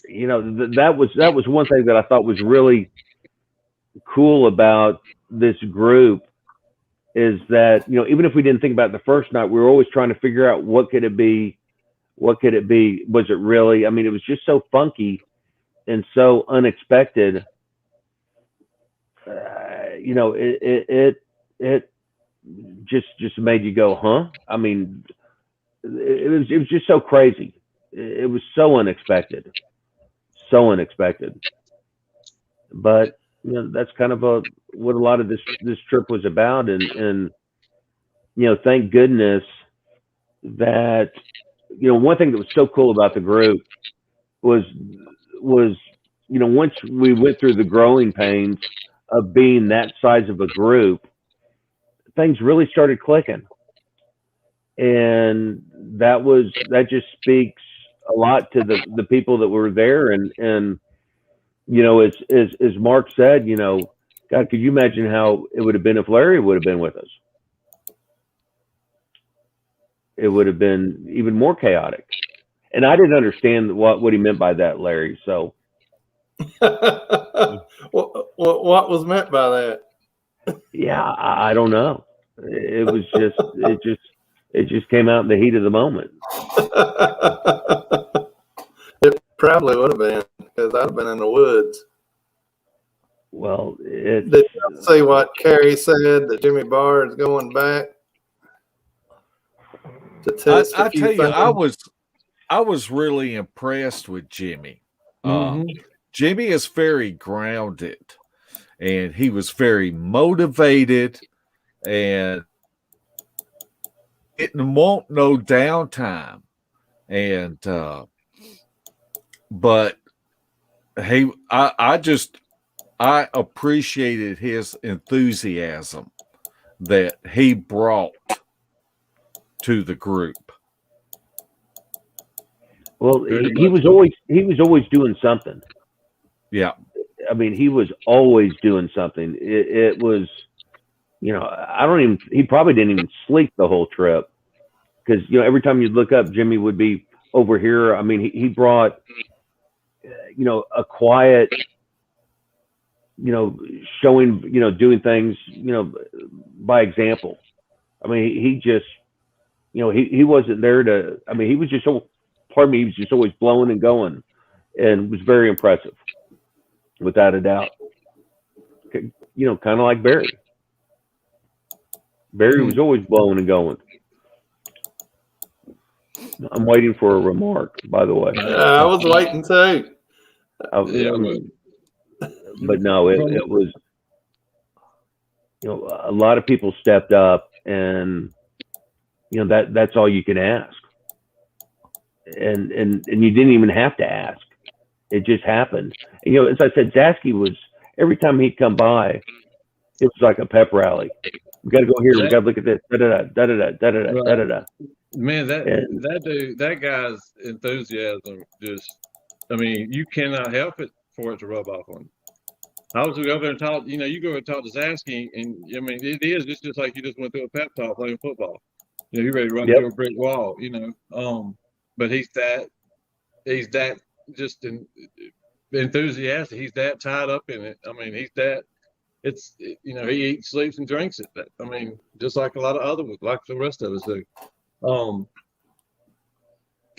that was one thing that I thought was really cool about this group, is that even if we didn't think about it the first night, we were always trying to figure out what could it be, was it really? I mean, it was just so funky and so unexpected. It just made you go, huh? I mean, it was just so crazy. It was so unexpected. But that's kind of what a lot of this trip was about, and thank goodness that one thing that was so cool about the group was once we went through the growing pains of being that size of a group, things really started clicking. And that just speaks a lot to the people that were there. And as Mark said, God, could you imagine how it would have been if Larry would have been with us? It would have been even more chaotic. And I didn't understand what he meant by that, Larry. So what was meant by that? Yeah, I don't know. It was just it just came out in the heat of the moment. It probably would have been, because I'd have been in the woods. Well, Did you see what Carrie said, that Jimmy Barr is going back to test I a few tell you, things? I was really impressed with Jimmy. Mhm. Jimmy is very grounded, and he was very motivated, and didn't want no downtime. And but I appreciated his enthusiasm that he brought to the group. Well, he was always doing something. Yeah. I mean, he was always doing something. It was, he probably didn't even sleep the whole trip, because, every time you look up, Jimmy would be over here. I mean, he brought, a quiet, showing, doing things, by example. I mean, he just, he wasn't there to, I mean, he was just he was just always blowing and going, and was very impressive, without a doubt. Kind of like Barry. Barry was always blowing and going. I'm waiting for a remark, by the way. I was waiting too. But no, it was, a lot of people stepped up, and that's all you can ask. And you didn't even have to ask. It just happened. And, as I said, Zasky was, every time he'd come by, it was like a pep rally. We got to go here. We got to look at this. Da da da da da da da da da da. Man, that dude, that guy's enthusiasm just, I mean, you cannot help it for it to rub off on you. I was over there and talk, you go and talk to Zasky, and I mean, it is just like you just went through a pep talk playing football. You're ready to run through a brick wall, but he's that just enthusiastic. He's that tied up in it. I mean, he's that, he eats, sleeps, and drinks it. I mean, just like a lot of like the rest of us do.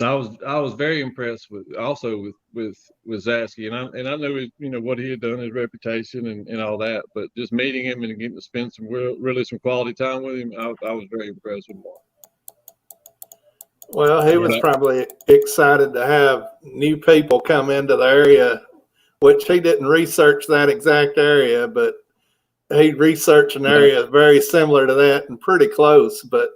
I was very impressed with Zasky, and I knew what he had done, his reputation and all that, but just meeting him and getting to spend some some quality time with him, I was very impressed with Mark. Well, he was probably excited to have new people come into the area, which he didn't research that exact area, but he researched an area very similar to that and pretty close. But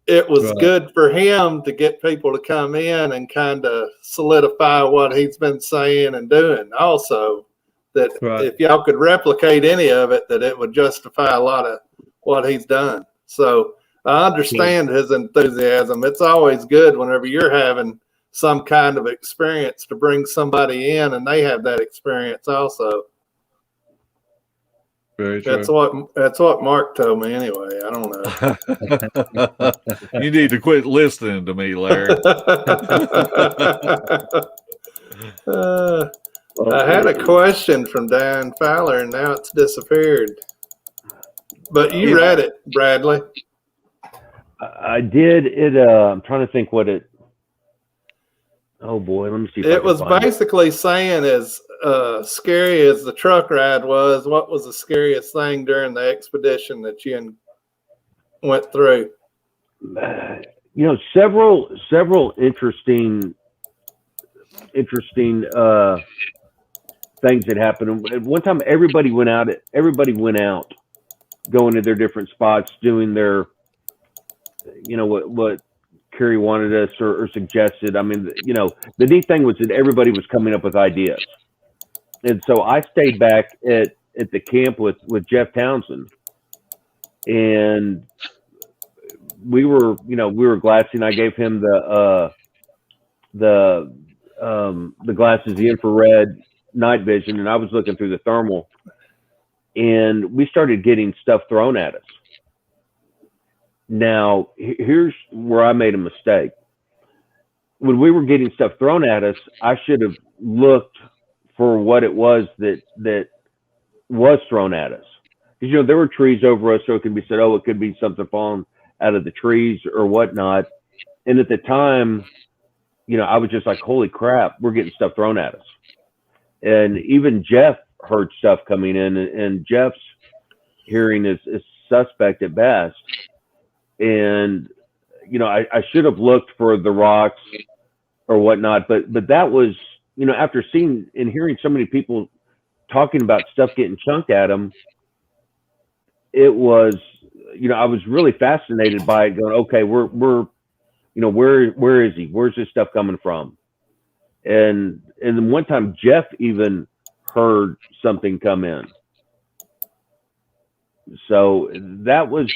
it was good for him to get people to come in and kind of solidify what he's been saying and doing. Also, that if y'all could replicate any of it, that it would justify a lot of what he's done. So I understand his enthusiasm. It's always good whenever you're having some kind of experience to bring somebody in and they have that experience also. Very true. That's what Mark told me anyway. I don't know. You need to quit listening to me, Larry. I had a question from Dan Fowler and now it's disappeared. But you read it, Bradley. I did it. I'm trying to think what it. Oh boy, let me see. It was basically saying as scary as the truck ride was, what was the scariest thing during the expedition that you went through? Several interesting things that happened. At one time, everybody went out, going to their different spots, doing their, what Kerry wanted us or suggested. I mean, the neat thing was that everybody was coming up with ideas. And so I stayed back at the camp with Jeff Townsend, and we were glassing. I gave him the glasses, the infrared night vision, and I was looking through the thermal, and we started getting stuff thrown at us. Now, here's where I made a mistake. When we were getting stuff thrown at us, I should have looked for what it was that was thrown at us. Because, there were trees over us, so it could be said, it could be something falling out of the trees or whatnot. And at the time, I was just like, holy crap, we're getting stuff thrown at us. And even Jeff heard stuff coming in, and Jeff's hearing is suspect at best. And, I should have looked for the rocks or whatnot, but that was, after seeing and hearing so many people talking about stuff getting chunked at them, it was, I was really fascinated by it, going, okay, we're where is he? Where's this stuff coming from? And then one time Jeff even heard something come in. So that was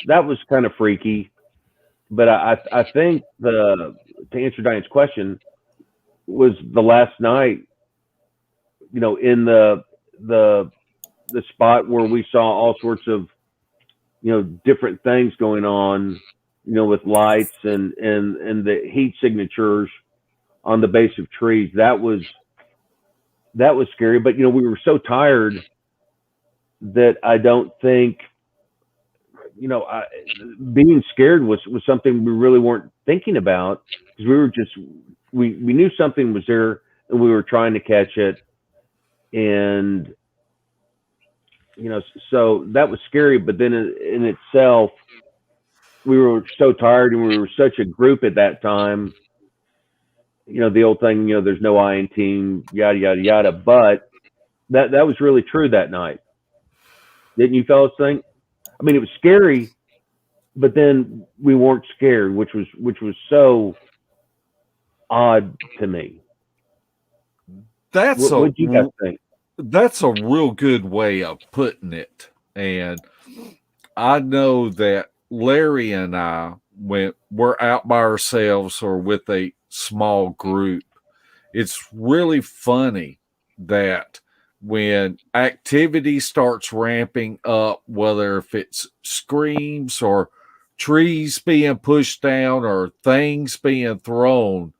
kind of freaky, but I think to answer Diane's question, was the last night, in the spot where we saw all sorts of, different things going on, with lights and the heat signatures on the base of trees. That was scary, but we were so tired that I don't think, being scared was something we really weren't thinking about, because we knew something was there and we were trying to catch it. And, so that was scary, but then in itself, we were so tired and we were such a group at that time, the old thing, there's no I in team, yada, yada, yada. But that was really true that night. Didn't you fellas think? I mean, it was scary, but then we weren't scared, which was so odd to me. What do you guys think? That's a real good way of putting it. And I know that Larry and I, when we're out by ourselves or with a small group, it's really funny that when activity starts ramping up, whether if it's screams or trees being pushed down or things being thrown,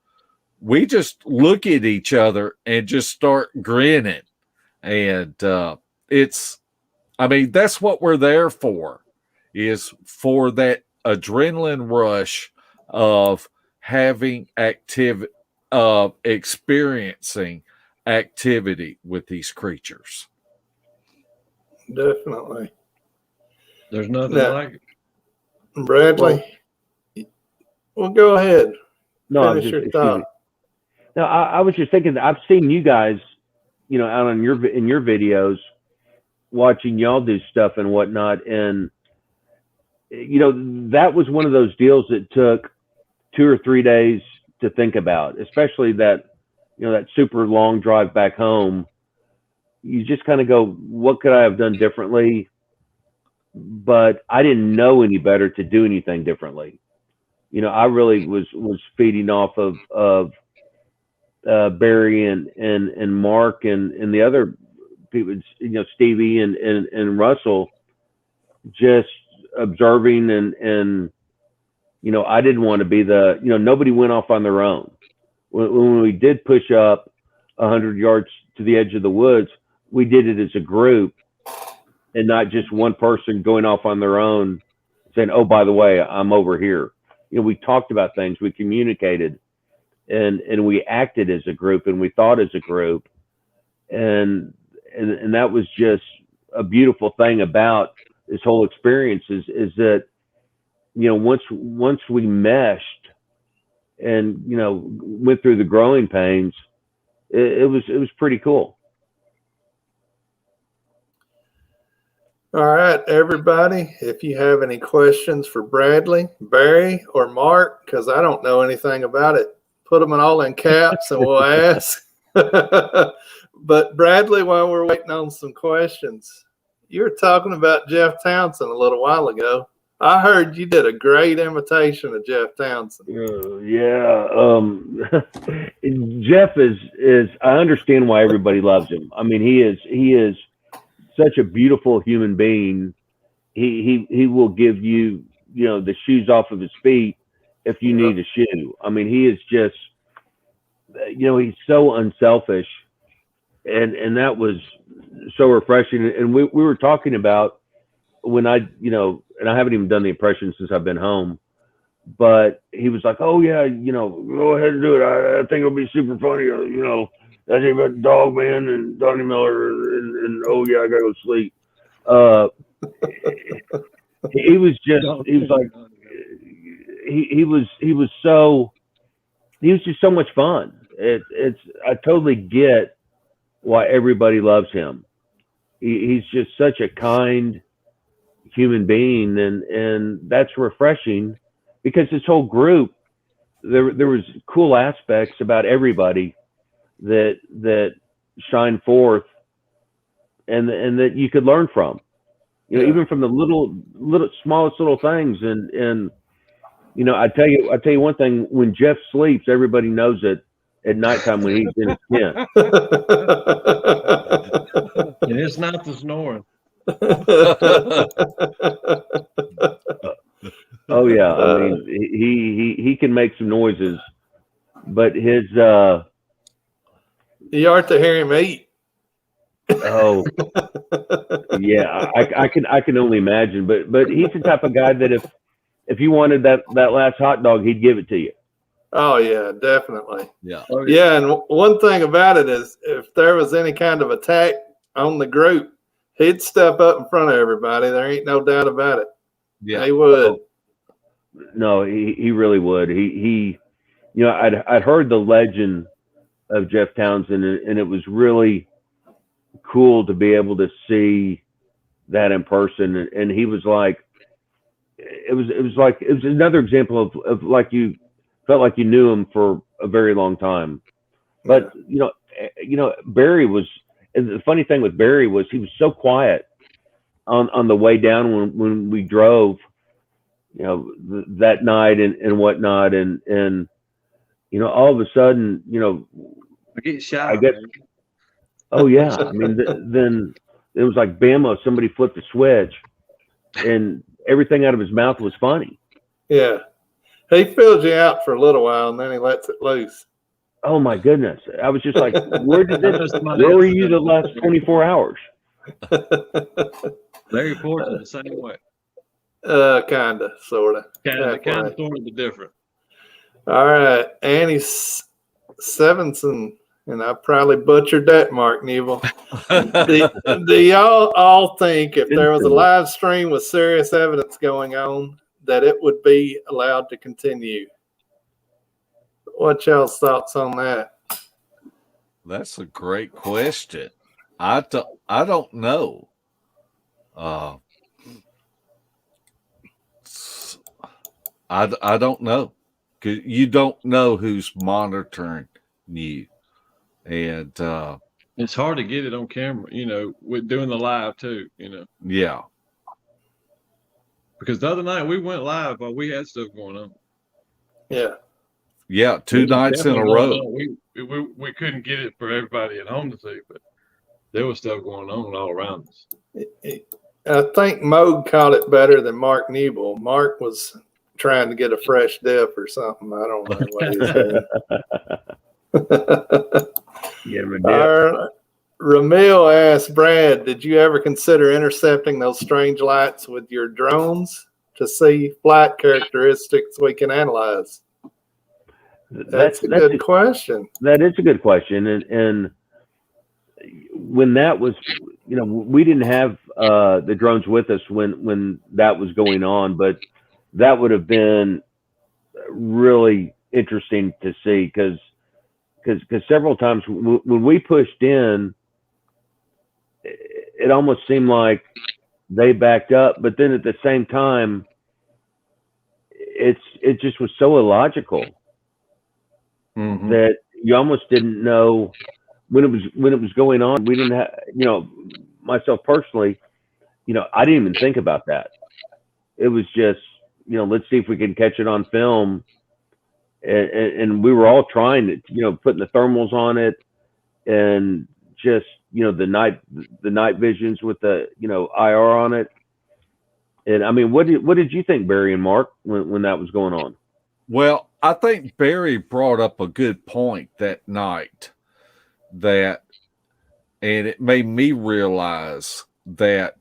we just look at each other and just start grinning. And that's what we're there for, is for that adrenaline rush of having experiencing activity with these creatures. Definitely. There's nothing Yeah. like it. Bradley, well, go ahead. No, I'm Finish just, your thought. No, I was just thinking that I've seen you guys, out on your videos, watching y'all do stuff and whatnot, and that was one of those deals that took 2 or 3 days to think about, especially that that super long drive back home. You just kind of go, what could I have done differently? But I didn't know any better to do anything differently. I really was feeding off of Barry and Mark and the other people, Stevie and Russell, just observing and I didn't want to be nobody went off on their own. When we did push up 100 yards to the edge of the woods, we did it as a group and not just one person going off on their own saying, oh, by the way, I'm over here. We talked about things, we communicated, and we acted as a group, and we thought as a group. And that was just a beautiful thing about this whole experience is that, once we meshed and, went through the growing pains, it was pretty cool. All right, everybody, if you have any questions for Bradley, Barry, or Mark, because I don't know anything about it, put them all in caps and we'll ask. But Bradley, while we're waiting on some questions, you were talking about Jeff Townsend a little while ago. I heard you did a great imitation of Jeff Townsend. Yeah. Jeff is, I understand why everybody loves him. I mean, he is such a beautiful human being. He will give you, the shoes off of his feet if you need a shoe. I mean, he is just, he's so unselfish, and that was so refreshing. And we were talking about when I, and I haven't even done the impression since I've been home, but he was like, oh yeah, go ahead and do it. I think it'll be super funny. I think about Dog Man and Donnie Miller and oh yeah, I gotta go sleep. He was just so much fun. I totally get why everybody loves him. He's just such a kind human being, and that's refreshing because this whole group, there was cool aspects about everybody that shine forth and that you could learn from, even from the little smallest little things. And I tell you one thing, when Jeff sleeps, everybody knows it at nighttime when he's in his tent. And it's not the snoring. Oh yeah. I mean, he can make some noises, but his, you ought to hear him eat. Oh, yeah, I can only imagine. But he's the type of guy that if you wanted that last hot dog, he'd give it to you. Oh yeah, definitely. Yeah. Yeah, and one thing about it is, if there was any kind of attack on the group, he'd step up in front of everybody. There ain't no doubt about it. Yeah, he would. No, he really would. He I'd heard the legend of Jeff Townsend, and it was really cool to be able to see that in person. And he was like, it was another example of like you felt like you knew him for a very long time. But Barry was, and the funny thing with Barry was he was so quiet on the way down when we drove, that night and whatnot, and all of a sudden, I get shy. I guess. Oh yeah, I mean, then it was like bammo, somebody flipped the switch, and everything out of his mouth was funny. Yeah, he fills you out for a little while, and then he lets it loose. Oh my goodness, I was just like, where were you the last 24 hours? Larry Fortune the same way. Kinda, sorta. Kind of, sort of different. All right, Annie Sevenson, and I probably butchered that, Mark Neville. Do y'all all think if there was a live stream with serious evidence going on that it would be allowed to continue? What y'all's thoughts on that? That's a great question. I don't know. I don't know. 'Cause you don't know who's monitoring you, and It's hard to get it on camera, with doing the live too, yeah, because the other night we went live while we had stuff going on. Yeah, 2 nights in a row. We couldn't get it for everybody at home to see, but there was stuff going on all around us. I think Moog caught it better than Mark Nebel. Mark was trying to get a fresh dip or something. I don't know what he was doing. Ramil asked Brad, did you ever consider intercepting those strange lights with your drones to see flight characteristics we can analyze? That's a good question. That is a good question. And when that was, we didn't have the drones with us when that was going on, but that would have been really interesting to see because several times when we pushed in, it almost seemed like they backed up, but then at the same time, it just was so illogical that you almost didn't know when it was going on. We didn't have, myself personally, I didn't even think about that. It was just, let's see if we can catch it on film. And we were all trying to, putting the thermals on it and just, the night visions with the, IR on it. And I mean, what did you think, Barry and Mark, when that was going on? Well, I think Barry brought up a good point that night and it made me realize that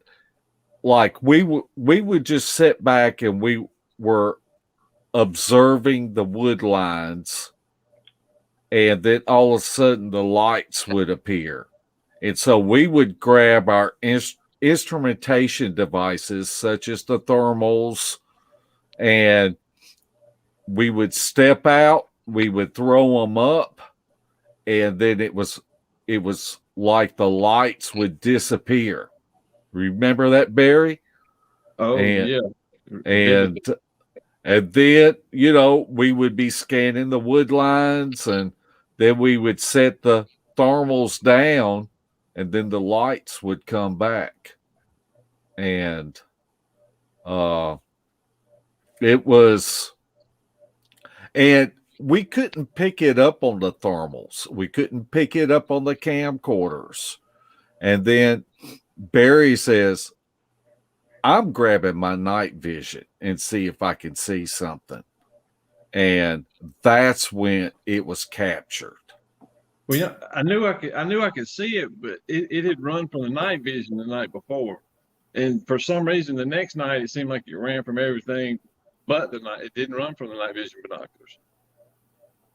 like we would just sit back and we were observing the wood lines, and then all of a sudden the lights would appear. And so we would grab our instrumentation devices such as the thermals, and we would step out, we would throw them up, and then it was like the lights would disappear. Remember that, Barry? Oh, yeah. And then, we would be scanning the wood lines, and then we would set the thermals down, and then the lights would come back. And it was, and we couldn't pick it up on the thermals. We couldn't pick it up on the camcorders. And then Barry says, I'm grabbing my night vision and see if I can see something. And that's when it was captured. Well, yeah, I knew I could see it, but it had run from the night vision the night before. And for some reason, the next night, it seemed like it ran from everything but the night. It didn't run from the night vision binoculars.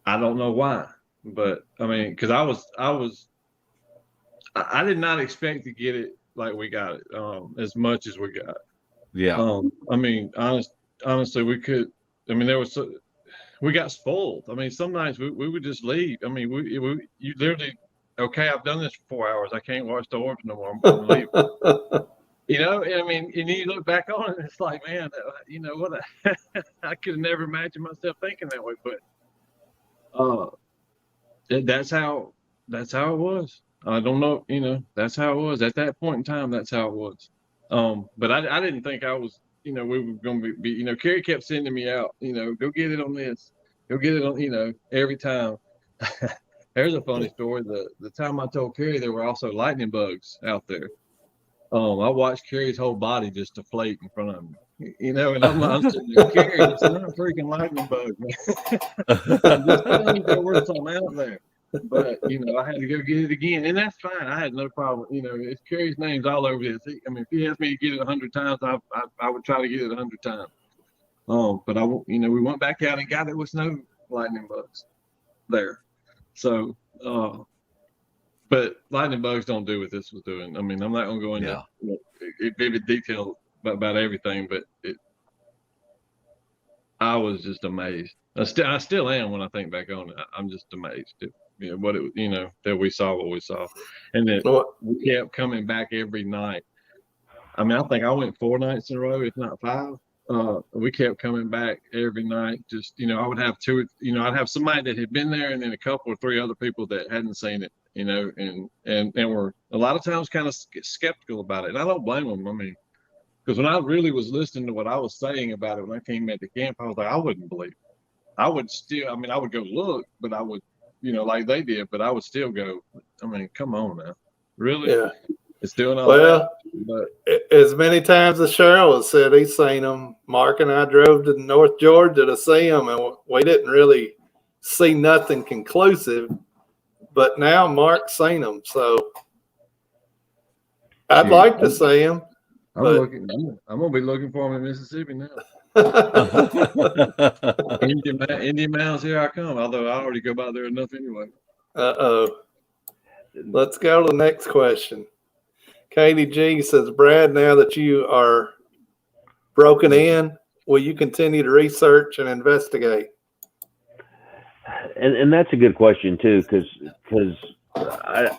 I don't know why, but I mean, because I did not expect to get it like we got it, as much as we got. Yeah. I mean, honestly, we could. I mean, we got spoiled. I mean, some nights we would just leave. I mean, you literally, okay, I've done this for 4 hours. I can't watch the orbs no more. I'm leaving. I mean, and you look back on it, and it's like, man, what? I could have never imagined myself thinking that way, but that's how it was. I don't know, that's how it was at that point in time. That's how it was. But I didn't think I was, we were going to be, Carrie kept sending me out, go get it on this, go get it on, every time. There's a funny story. The time I told Carrie there were also lightning bugs out there. I watched Carrie's whole body just deflate in front of me, and I'm sitting there, Carrie, it's not a freaking lightning bug, man. I'm just telling you there was some out there. But, I had to go get it again, and that's fine. I had no problem. It's Carrie's name's all over this. I mean, if he asked me to get it 100 times, I would try to get it 100 times. But we went back out and got it with no lightning bugs there. So, but lightning bugs don't do what this was doing. I mean, I'm not going to go into vivid detail about everything, but I was just amazed. I still am when I think back on it. I'm just amazed at what it, that we saw what we saw, and that we kept coming back every night. I mean, I think I went 4 nights in a row, if not 5. We kept coming back every night. Just, I would have 2, I'd have somebody that had been there and then a couple or 3 other people that hadn't seen it, and were a lot of times kind of skeptical about it. And I don't blame them. I mean, because when I really was listening to what I was saying about it, when I came at the camp, I was like, I wouldn't believe it. I would still, I mean, I would go look, but I would, like they did, but I would still go, I mean, come on now. Really? Yeah. It's doing all well, that. But as many times as Cheryl has said he's seen them, Mark and I drove to North Georgia to see them, and we didn't really see nothing conclusive. But now Mark's seen them, so I'd like to see them. I'm gonna be looking for them in Mississippi now. Indian Mounds, here I come. Although I already go by there enough anyway. Let's go to the next question. Katie G says, Brad, now that you are broken in, will you continue to research and investigate? And that's a good question too, because I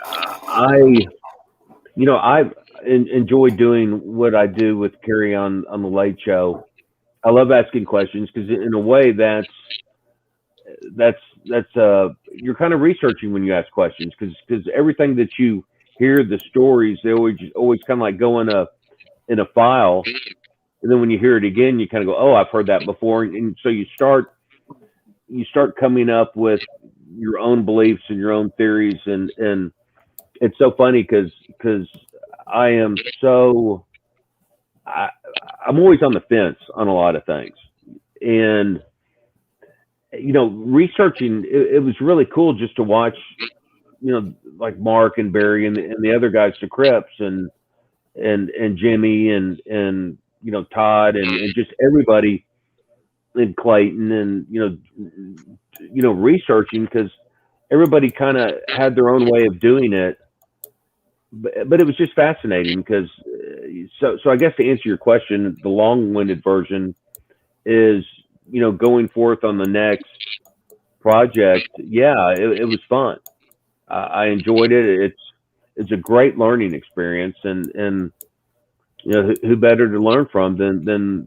enjoy doing what I do with Carrie on the Late Show. I love asking questions because in a way that's you're kind of researching when you ask questions, because everything that you hear, the stories, they always kind of like go in a file, and then when you hear it again, you kind of go, oh, I've heard that before, and so you start coming up with your own beliefs and your own theories, and it's so funny because I'm always on the fence on a lot of things, and researching, it was really cool just to watch, like Mark and Barry and the other guys, the Crips and Jimmy and Todd and just everybody, and Clayton, and researching, because everybody kind of had their own way of doing it, but it was just fascinating because so I guess to answer your question, the long-winded version is, going forth on the next project. Yeah, it was fun. I enjoyed it. It's a great learning experience, and who better to learn from than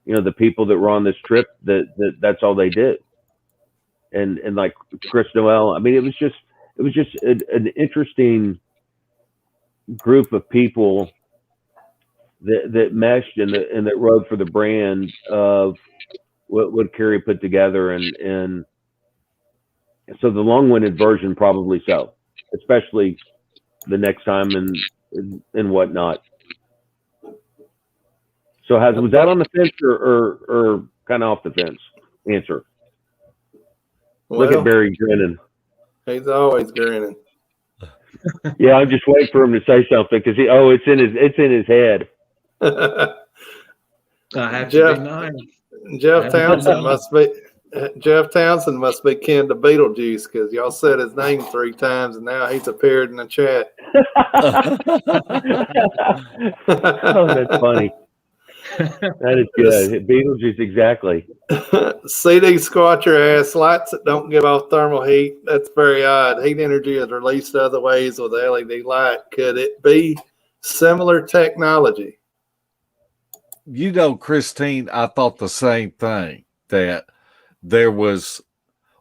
the people that were on this trip that's all they did. And like Chris Noel, I mean, it was just an interesting group of people that meshed and that rode for the brand of what Carrie put together, and so the long-winded version, probably so, especially the next time and whatnot. So was that on the fence or kind of off the fence answer? Look at Barry grinning. He's always grinning. Yeah, I'm just waiting for him to say something because it's in his head. I have to be nice. Jeff Townsend must be kin to Beetlejuice, because y'all said his name 3 times and now he's appeared in the chat. Oh, that's funny. That is good. Beetlejuice, exactly. CD squat your ass. Lights that don't give off thermal heat. That's very odd. Heat energy is released other ways with LED light. Could it be similar technology? Christine, I thought the same thing, that there was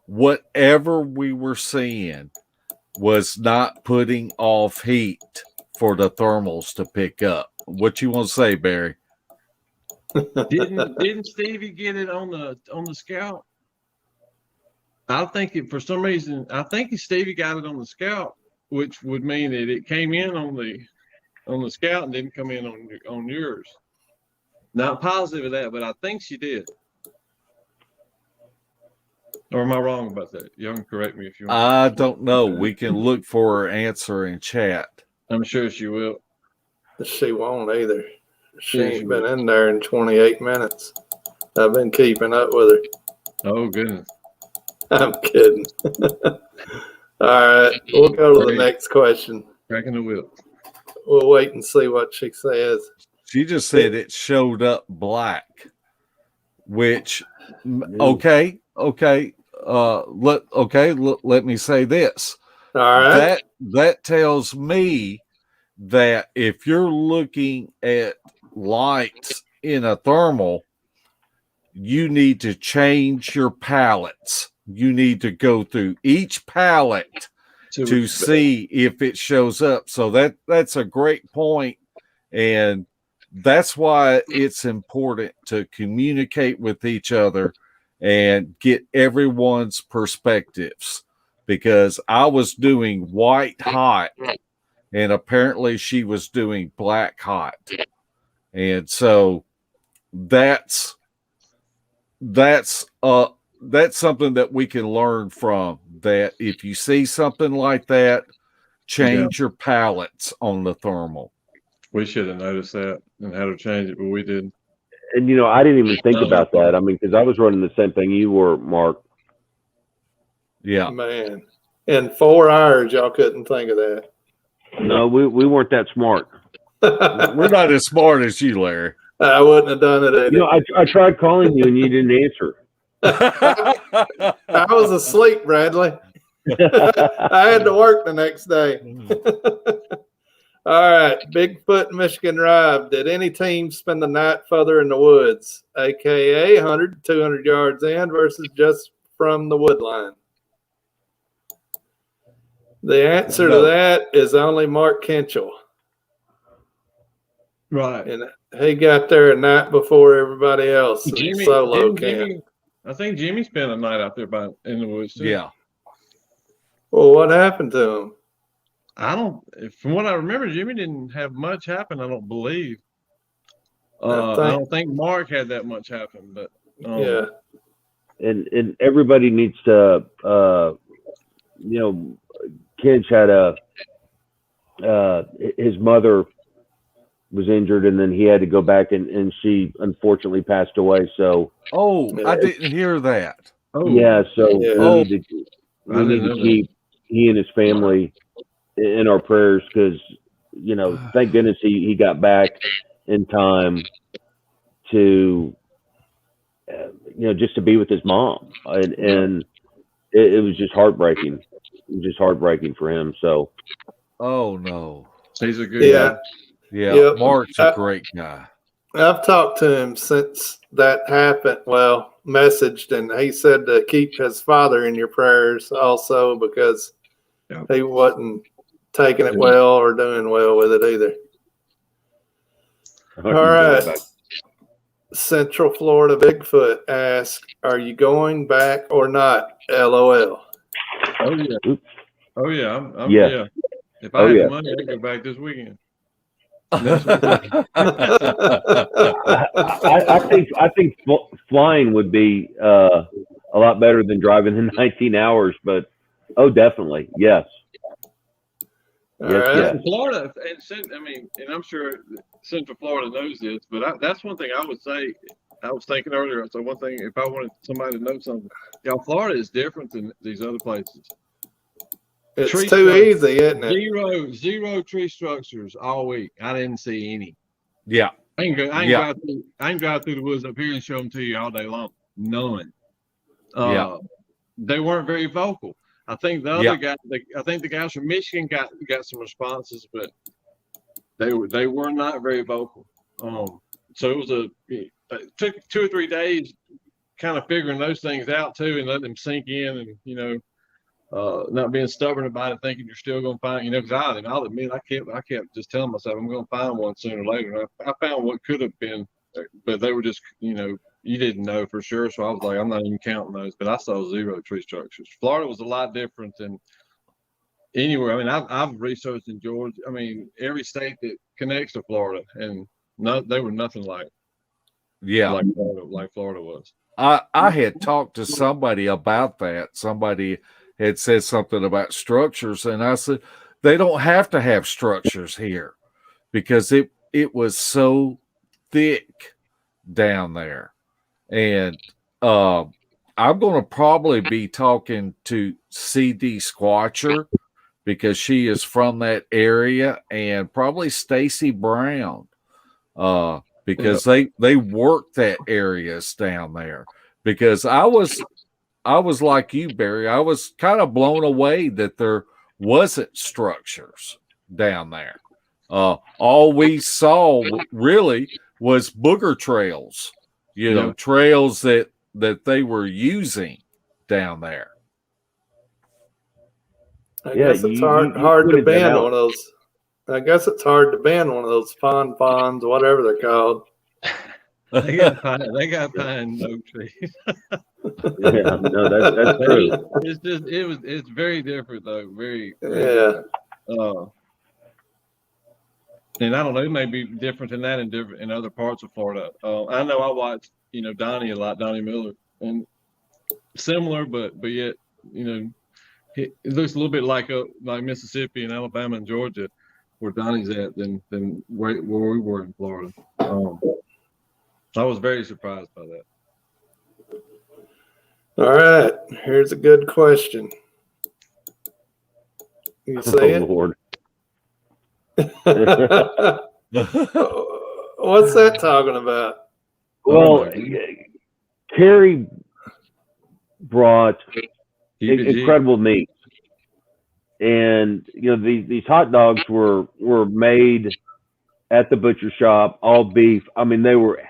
whatever we were seeing was not putting off heat for the thermals to pick up. What you want to say, Barry? Didn't Stevie get it on the Scout? I think for some reason, Stevie got it on the Scout, which would mean that it came in on the Scout and didn't come in on yours. Not positive of that, but I think she did. Or am I wrong about that? Y'all can correct me if you want. I don't know. We can look for her answer in chat. I'm sure she will. She won't either. She ain't been in there in 28 minutes. I've been keeping up with her. Oh, goodness. I'm kidding. All right, we'll go to the next question. Cracking the whip. We'll wait and see what she says. She just said it showed up black, which okay. Let me say this. All right. That tells me that if you're looking at lights in a thermal, you need to change your palettes. You need to go through each palette to see if it shows up. So that's a great point, and that's why it's important to communicate with each other and get everyone's perspectives, because I was doing white hot and apparently she was doing black hot. And so that's something that we can learn from, that if you see something like that, change your palettes on the thermal. We should have noticed that and had to change it, but we didn't. And I didn't even think about that. I mean, because I was running the same thing you were, Mark. Yeah, man. In 4 hours, y'all couldn't think of that. No, we weren't that smart. we're not as smart as you, Larry. I wouldn't have done it either. I tried calling you and you didn't answer. I was asleep, Bradley. I had to work the next day. All right, Bigfoot Michigan Drive. Did any team spend the night further in the woods, aka 100, 200 yards in versus just from the wood line? The answer to that is only Mark Kinchell. Right. And he got there a night before everybody else. Jimmy, Solo camp. I think Jimmy spent a night out there in the woods too. Yeah. Well, what happened to him? From what I remember, Jimmy didn't have much happen, I don't believe. I don't think Mark had that much happen, but yeah. And everybody needs to Kinch had his mother was injured, and then he had to go back, and she unfortunately passed away. So I didn't hear that. Yeah, so yeah. we need to keep he and his family in our prayers, because thank goodness he got back in time to just to be with his mom, and it was just heartbreaking. It was just heartbreaking for him. So oh no, he's a good guy. Yeah, yep. Mark's a great guy. I've talked to him since that happened. Well, messaged, and he said to keep his father in your prayers also, because he wasn't taking it well or doing well with it either. All right. Central Florida Bigfoot asks, are you going back or not? LOL. Oh, yeah. Oh, yeah. I'm yeah. Yeah. If I had the money, I'd go back this weekend. I think flying would be a lot better than driving in 19 hours, but definitely, yes. Yes. Florida, and I'm sure Central Florida knows this, but that's one thing I would say. I was thinking earlier. So one thing, if I wanted somebody to know something, Florida is different than these other places. It's too easy, isn't it? Zero tree structures all week. I didn't see any. Yeah. I can drive through the woods up here and show them to you all day long. None. They weren't very vocal. I think the other guy, I think the guys from Michigan got some responses, but they were not very vocal. So it took 2 or 3 days kind of figuring those things out too, and letting them sink in, and not being stubborn about it, thinking you're still going to find, because I'll admit, I kept just telling myself I'm going to find one sooner or later. And I found what could have been, but they were just, you didn't know for sure. So I was like, I'm not even counting those, but I saw 0 tree structures. Florida was a lot different than anywhere. I've researched in Georgia. Every state that connects to Florida, and they were nothing like Florida was. I had talked to somebody about that. Somebody had said something about structures, and I said they don't have to have structures here, because it was so thick down there. And I'm going to probably be talking to CD Squatcher because she is from that area, and probably Stacy Brown because they work that areas down there. Because I was like you, Barry. I was kind of blown away that there wasn't structures down there. All we saw really was booger trails, trails that they were using down there. I guess it's hard to ban one of those. I guess it's hard to ban one of those ponds, whatever they're called. They got pine oak trees. Yeah, no, that's true. It's very different though. Very Yeah. And I don't know, it may be different than that in other parts of Florida. I know I watched, Donnie a lot, Donnie Miller, and similar, but yet, it looks a little bit like Mississippi and Alabama and Georgia, where Donnie's at, than where we were in Florida. I was very surprised by that. All right, here's a good question. You say it? Lord. What's that talking about? Well, Carrie brought incredible meat, and these hot dogs were made at the butcher shop, all beef. I mean, they were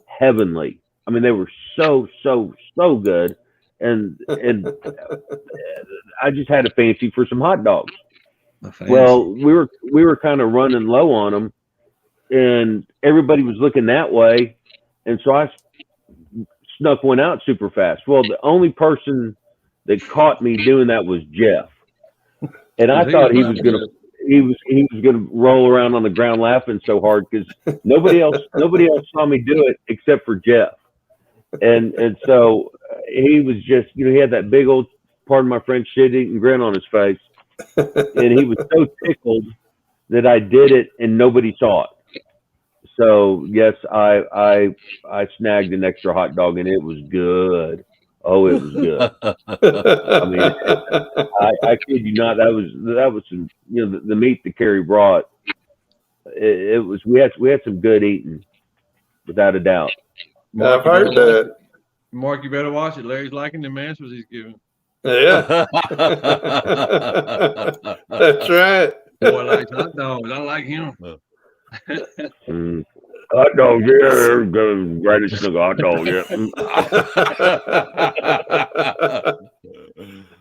heavenly. I mean, they were so good, and I just had a fancy for some hot dogs. Well, we were kind of running low on them, and everybody was looking that way, and so I snuck one out super fast. Well, the only person that caught me doing that was Jeff, and I thought he was gonna roll around on the ground laughing so hard because nobody else saw me do it except for Jeff, and so he was just he had that big old, pardon my French, shit-eating grin on his face. And he was so tickled that I did it and nobody saw it. So yes, I snagged an extra hot dog and it was good. Oh, it was good. I mean, I kid you not. That was some, the meat that Carrie brought. It was we had some good eating, without a doubt. I've heard that. Mark, you better watch it. Larry's liking the answers he's giving. Yeah. That's right. Boy likes hot dogs. I like him. Hot dogs, yeah, greatest nigga hot dog, yeah.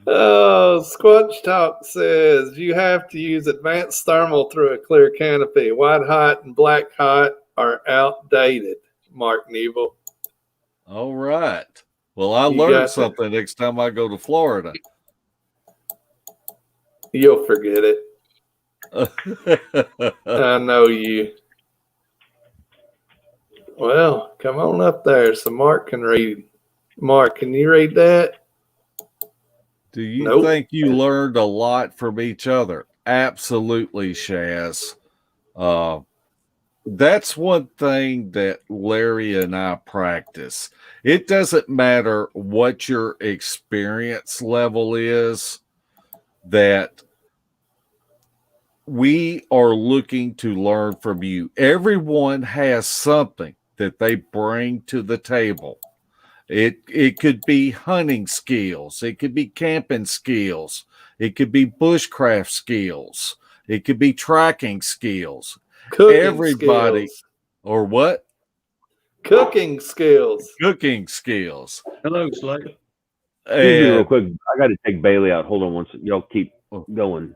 Oh, Squatch Talk says you have to use advanced thermal through a clear canopy. White hot and black hot are outdated. Mark Neville. All right. Well, I learned something next time I go to Florida. You'll forget it. I know you. Well, come on up there so Mark can read. Mark, can you read that? Do you think you learned a lot from each other? Absolutely, Shaz. That's one thing that Larry and I practice. It doesn't matter what your experience level is, that we are looking to learn from you. Everyone has something that they bring to the table. It could be hunting skills. It could be camping skills. It could be bushcraft skills. It could be tracking skills. Cooking skills. Or what? Cooking skills. Cooking skills. Hello, Slade. Real quick, I got to take Bailey out. Hold on one second. Y'all keep going.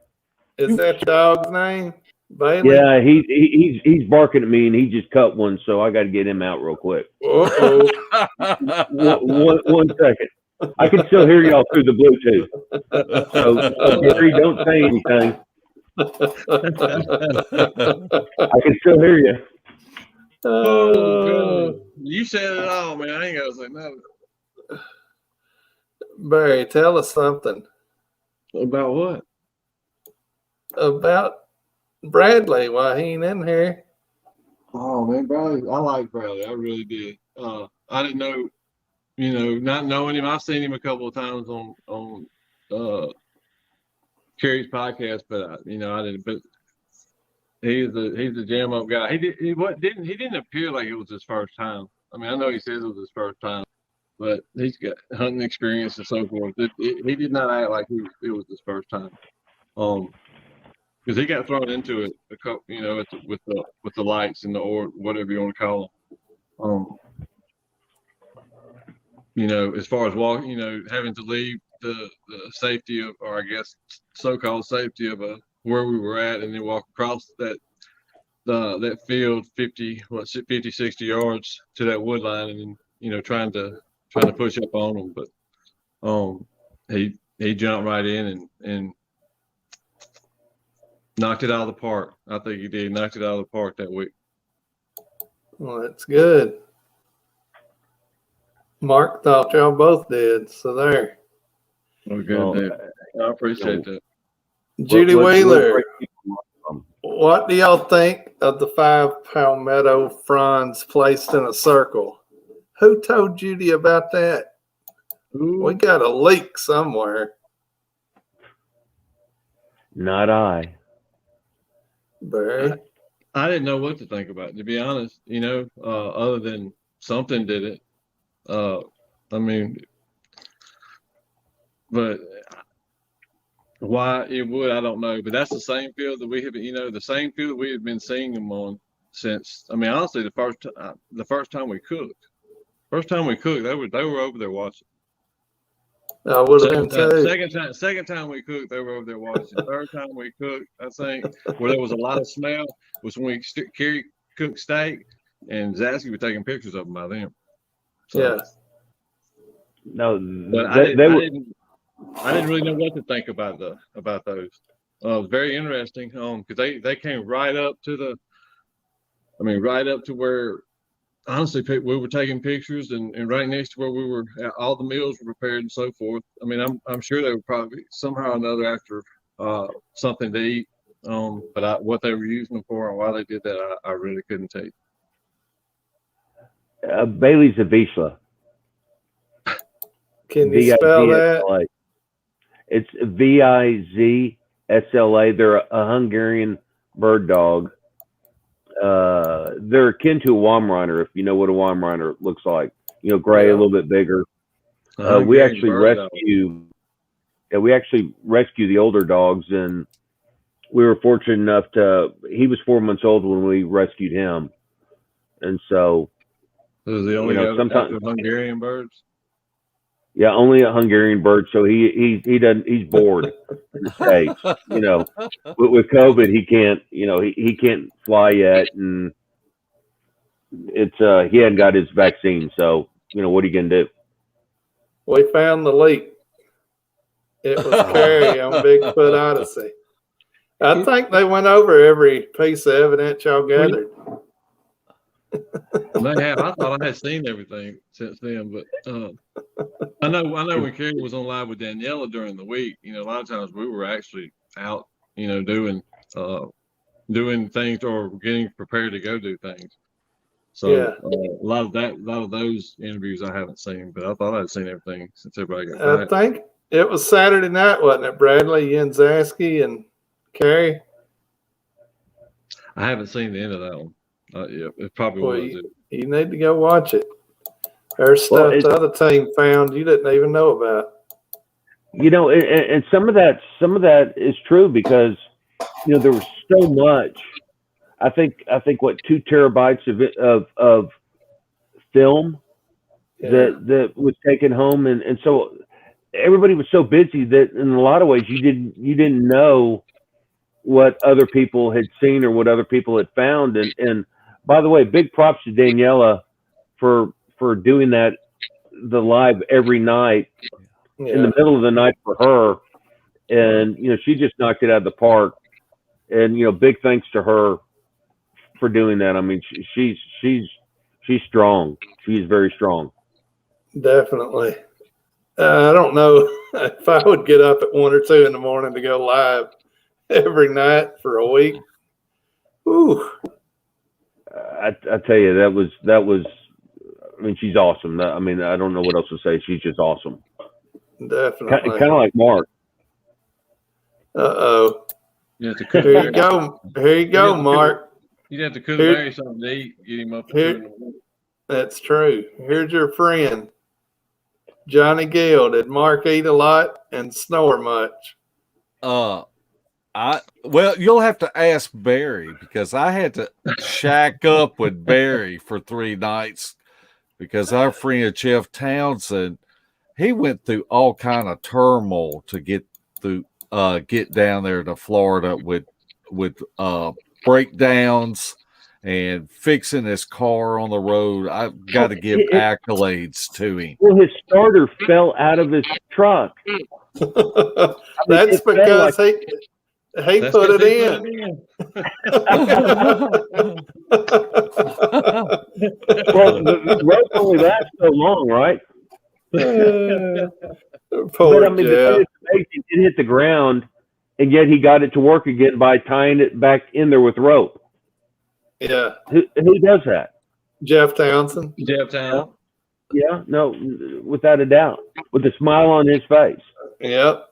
Is that dog's name? Bailey? Yeah, he's barking at me, and he just cut one, so I got to get him out real quick. Uh-oh. one second. I can still hear y'all through the Bluetooth. So Gary, don't say anything. I can still hear you. Oh, you said it all, man. I ain't got to say nothing. Barry, tell us something. About what? About Bradley. Why he ain't in here? Oh man, Bradley, I like Bradley. I really did. I didn't know you know, not knowing him, I've seen him a couple of times on Kerry's podcast, but you know, I didn't. But he's a jam up guy. He didn't appear like it was his first time. I mean, I know he says it was his first time, but he's got hunting experience and so forth. He did not act like it was his first time. Because he got thrown into it a couple, you know, with the lights and the or whatever you want to call them. You know, as far as walking, you know, having to leave the safety of, or I guess so-called safety of where we were at, and then walk across that field 50, 60 yards to that wood line, and then, you know, trying to push up on them, but he jumped right in and knocked it out of the park. I think he did. Knocked it out of the park that week. Well, that's good. Mark thought y'all both did, so there. Okay, well, I appreciate that. Judy Wheeler, what do y'all think of the 5 palmetto fronds placed in a circle? Who told Judy about that? Ooh. We got a leak somewhere. Not I. Barry? I didn't know what to think about it, to be honest, you know, other than something did it. I mean, but why it would, I don't know. But that's the same field that we have, you know, the same field we have been seeing them on since. I mean, honestly, the first time we cooked, they were over there watching. I would have been too. Second time we cooked, they were over there watching. Third time we cooked, I think, where there was a lot of smell was when Kerry cooked steak, and Zasky was taking pictures of them by them. So, yeah. No, but I didn't really know what to think about those. It was very interesting, because they came right up to where, honestly, we were taking pictures, and right next to where we were, all the meals were prepared and so forth. I mean, I'm sure they were probably somehow or another after something to eat. But what they were using them for and why they did that, I really couldn't tell you. Bailey's Avishla. Can you spell that? It's Vizsla. They're a Hungarian bird dog. They're akin to a Weimaraner, if you know what a Weimaraner looks like. You know, gray, a little bit bigger. We actually rescue the older dogs, and we were fortunate enough he was 4 months old when we rescued him. And so, those are the only sometimes Hungarian birds. Yeah, only a Hungarian bird. So he's bored in the States. You know, with COVID, he can't fly yet, and he hadn't got his vaccine. So, you know, what are you gonna do? We found the leak. It was Kerry on Bigfoot Odyssey. I think they went over every piece of evidence y'all gathered. They have. I thought I had seen everything since then, but I know when Kerry was on live with Daniela during the week, you know, a lot of times we were actually out, you know, doing things or getting prepared to go do things. So yeah. a lot of those interviews I haven't seen, but I thought I'd seen everything since everybody got back. I think it was Saturday night, wasn't it, Bradley, Zaski, and Kerry? I haven't seen the end of that one. Yeah, it probably was. You need to go watch it. There's stuff the other team found you didn't even know about. You know, and some of that is true because, you know, there was so much. I think what 2 terabytes of film that was taken home, and so everybody was so busy that in a lot of ways you didn't know what other people had seen or what other people had found. And by the way, big props to Daniela for doing that, the live every night in the middle of the night for her. And, you know, she just knocked it out of the park. And, you know, big thanks to her for doing that. I mean, she's strong. She's very strong. Definitely. I don't know if I would get up at 1 or 2 in the morning to go live every night for a week. Ooh. I tell you, that was I mean, she's awesome. I mean, I don't know what else to say. She's just awesome. Definitely. Kind of like Mark. Uh-oh. You have to cook Here you Barry. go. Here you go, Mark. You'd have to cook Here- Barry something to eat, get him up at Here- 2 in the morning. That's true. Here's your friend, Johnny Gill. Did Mark eat a lot and snore much? Well, you'll have to ask Barry, because I had to shack up with Barry for 3 nights because our friend Jeff Townsend, he went through all kind of turmoil to get down there to Florida with breakdowns and fixing his car on the road. I've got to give accolades to him. Well, his starter fell out of his truck. That's it felt because he That's put 'cause it he in. Well, the rope only lasts so long, right? Poor But I mean, Jeff. it's amazing. It hit the ground, and yet he got it to work again by tying it back in there with rope. Yeah, Who does that? Jeff Townsend. Jeff Town. Yeah, no, without a doubt, with a smile on his face. Yep.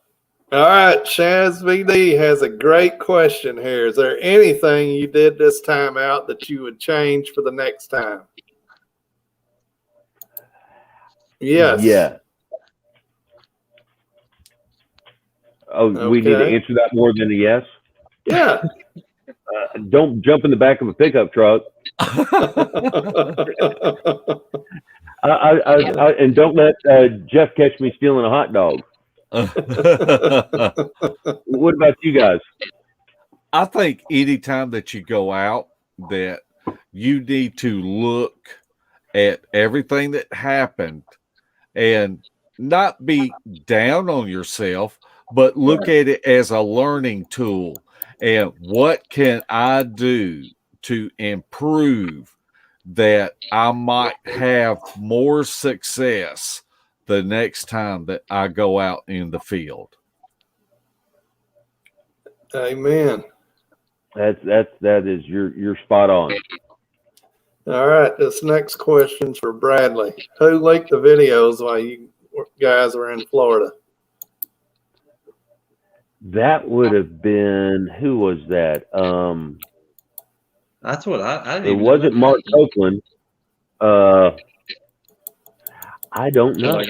All right, Shaz VD has a great question here. Is there anything you did this time out that you would change for the next time? Yes. Yeah. Oh, we need to Okay. answer that more than a yes. Yeah. Don't jump in the back of a pickup truck, and don't let Jeff catch me stealing a hot dog. What about you guys? I think anytime that you go out, that you need to look at everything that happened and not be down on yourself, but look at it as a learning tool. And what can I do to improve that I might have more success the next time that I go out in the field? Amen. That is you're spot on. All right. This next question's for Bradley. Who leaked the videos while you guys were in Florida? That would have been, who was that? That's what I didn't It even wasn't know. Mark Copeland. I don't know. It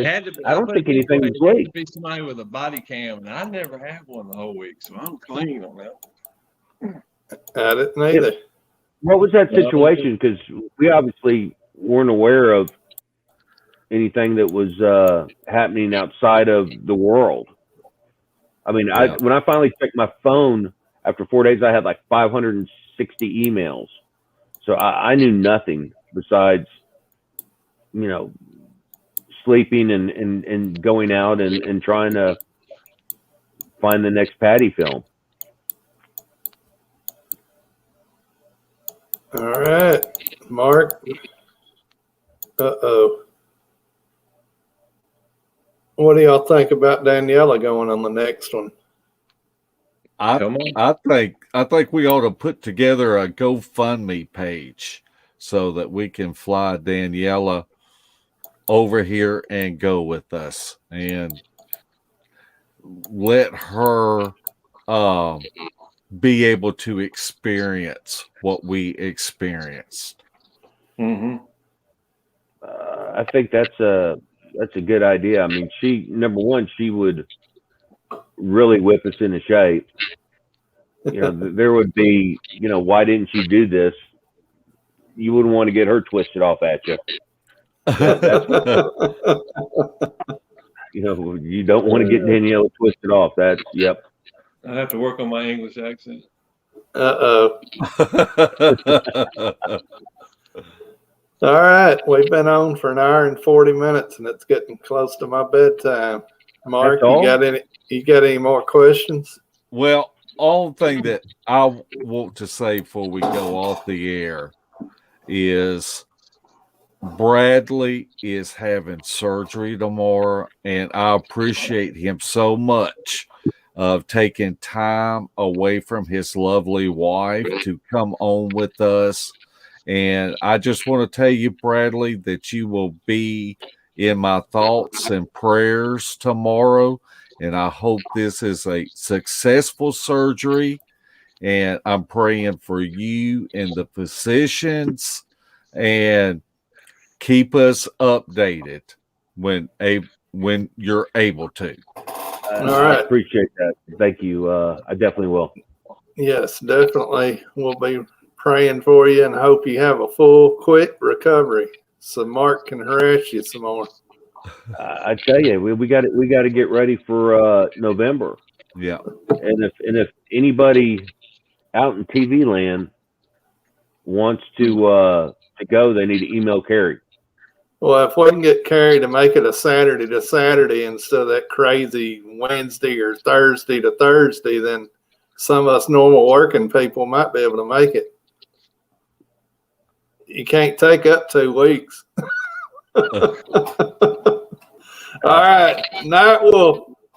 had to be, I don't think put it this anything way, was it had leaked. to be somebody with a body cam, and I never had one the whole week, so I'm clean on that. I didn't either. What was that situation? Because we obviously weren't aware of anything that was happening outside of the world. I mean, Yeah. when I finally checked my phone after 4 days, I had like 560 emails. So I knew nothing besides, sleeping and going out and trying to find the next Patty film. All right. Mark. Uh-oh. What do y'all think about Daniela going on the next one? Come on. I think we ought to put together a GoFundMe page so that we can fly Daniela over here and go with us and let her be able to experience what we experienced. Mm-hmm. I think that's a good idea. I mean, number one, she would really whip us into shape. There would be, why didn't you do this? You wouldn't want to get her twisted off at you. You don't want to get Daniela twisted off. Yep. I have to work on my English accent. Uh-oh. All right. We've been on for an hour and 40 minutes, and it's getting close to my bedtime. Mark, That's all? you got any more questions? Well, all thing that I want to say before we go off the air is Bradley is having surgery tomorrow, and I appreciate him so much of taking time away from his lovely wife to come on with us And I just want to tell you, Bradley, that you will be in my thoughts and prayers tomorrow. And I hope this is a successful surgery. And I'm praying for you and the physicians, and keep us updated when you're able to. All I right. appreciate that. Thank you. I definitely will. Yes, definitely. We'll be praying for you and hope you have a full, quick recovery so Mark can harass you some more. I tell you, we got to get ready for November. Yeah. And if anybody out in TV land wants to go, they need to email Carrie. Well, if we can get Carrie to make it a Saturday to Saturday instead of that crazy Wednesday or Thursday to Thursday, then some of us normal working people might be able to make it. You can't take up 2 weeks. All right. Now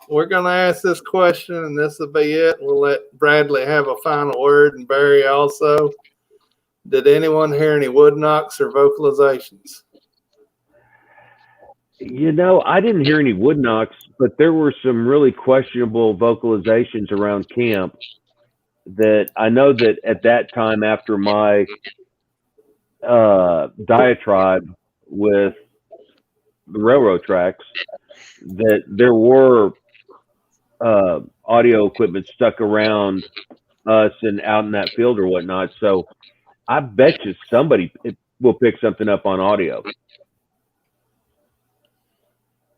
we're going to ask this question, and this will be it. We'll let Bradley have a final word, and Barry also. Did anyone hear any wood knocks or vocalizations? You know, I didn't hear any wood knocks, but there were some really questionable vocalizations around camp that I know that at that time, after my diatribe with the railroad tracks, that there were audio equipment stuck around us and out in that field or whatnot. So I bet you somebody will pick something up on audio.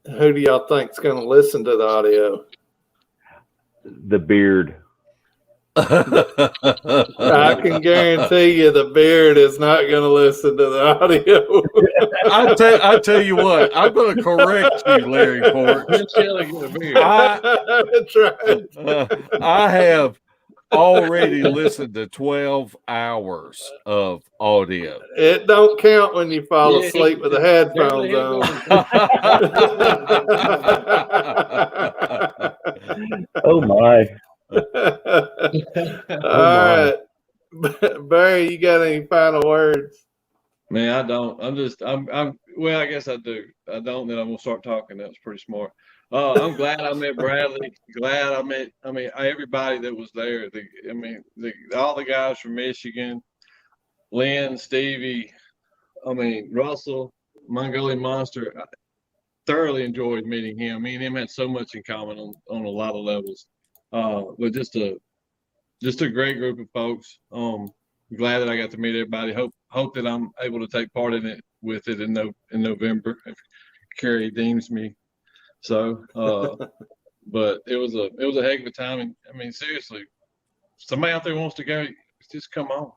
Who do y'all think is going to listen to the audio? The beard. I can guarantee you the beard is not going to listen to the audio. I tell you what, I'm going to correct you, Larry Ford. That's right. I have already listened to 12 hours of audio. It don't count when you fall asleep with the headphones on. Oh my. All right. Barry, you got any final words? Man, I don't. Well, I guess I do. I don't, then I'm going to start talking. That was pretty smart. I'm glad I met Bradley. Glad I met, everybody that was there. All the guys from Michigan, Lynn, Stevie, Russell, Mongolian Monster. I thoroughly enjoyed meeting him. Me and him had so much in common on a lot of levels. But just a great group of folks. Glad that I got to meet everybody. Hope that I'm able to take part in it in November if Carrie deems me so. But it was a heck of a time. And seriously, somebody out there wants to go, just come on.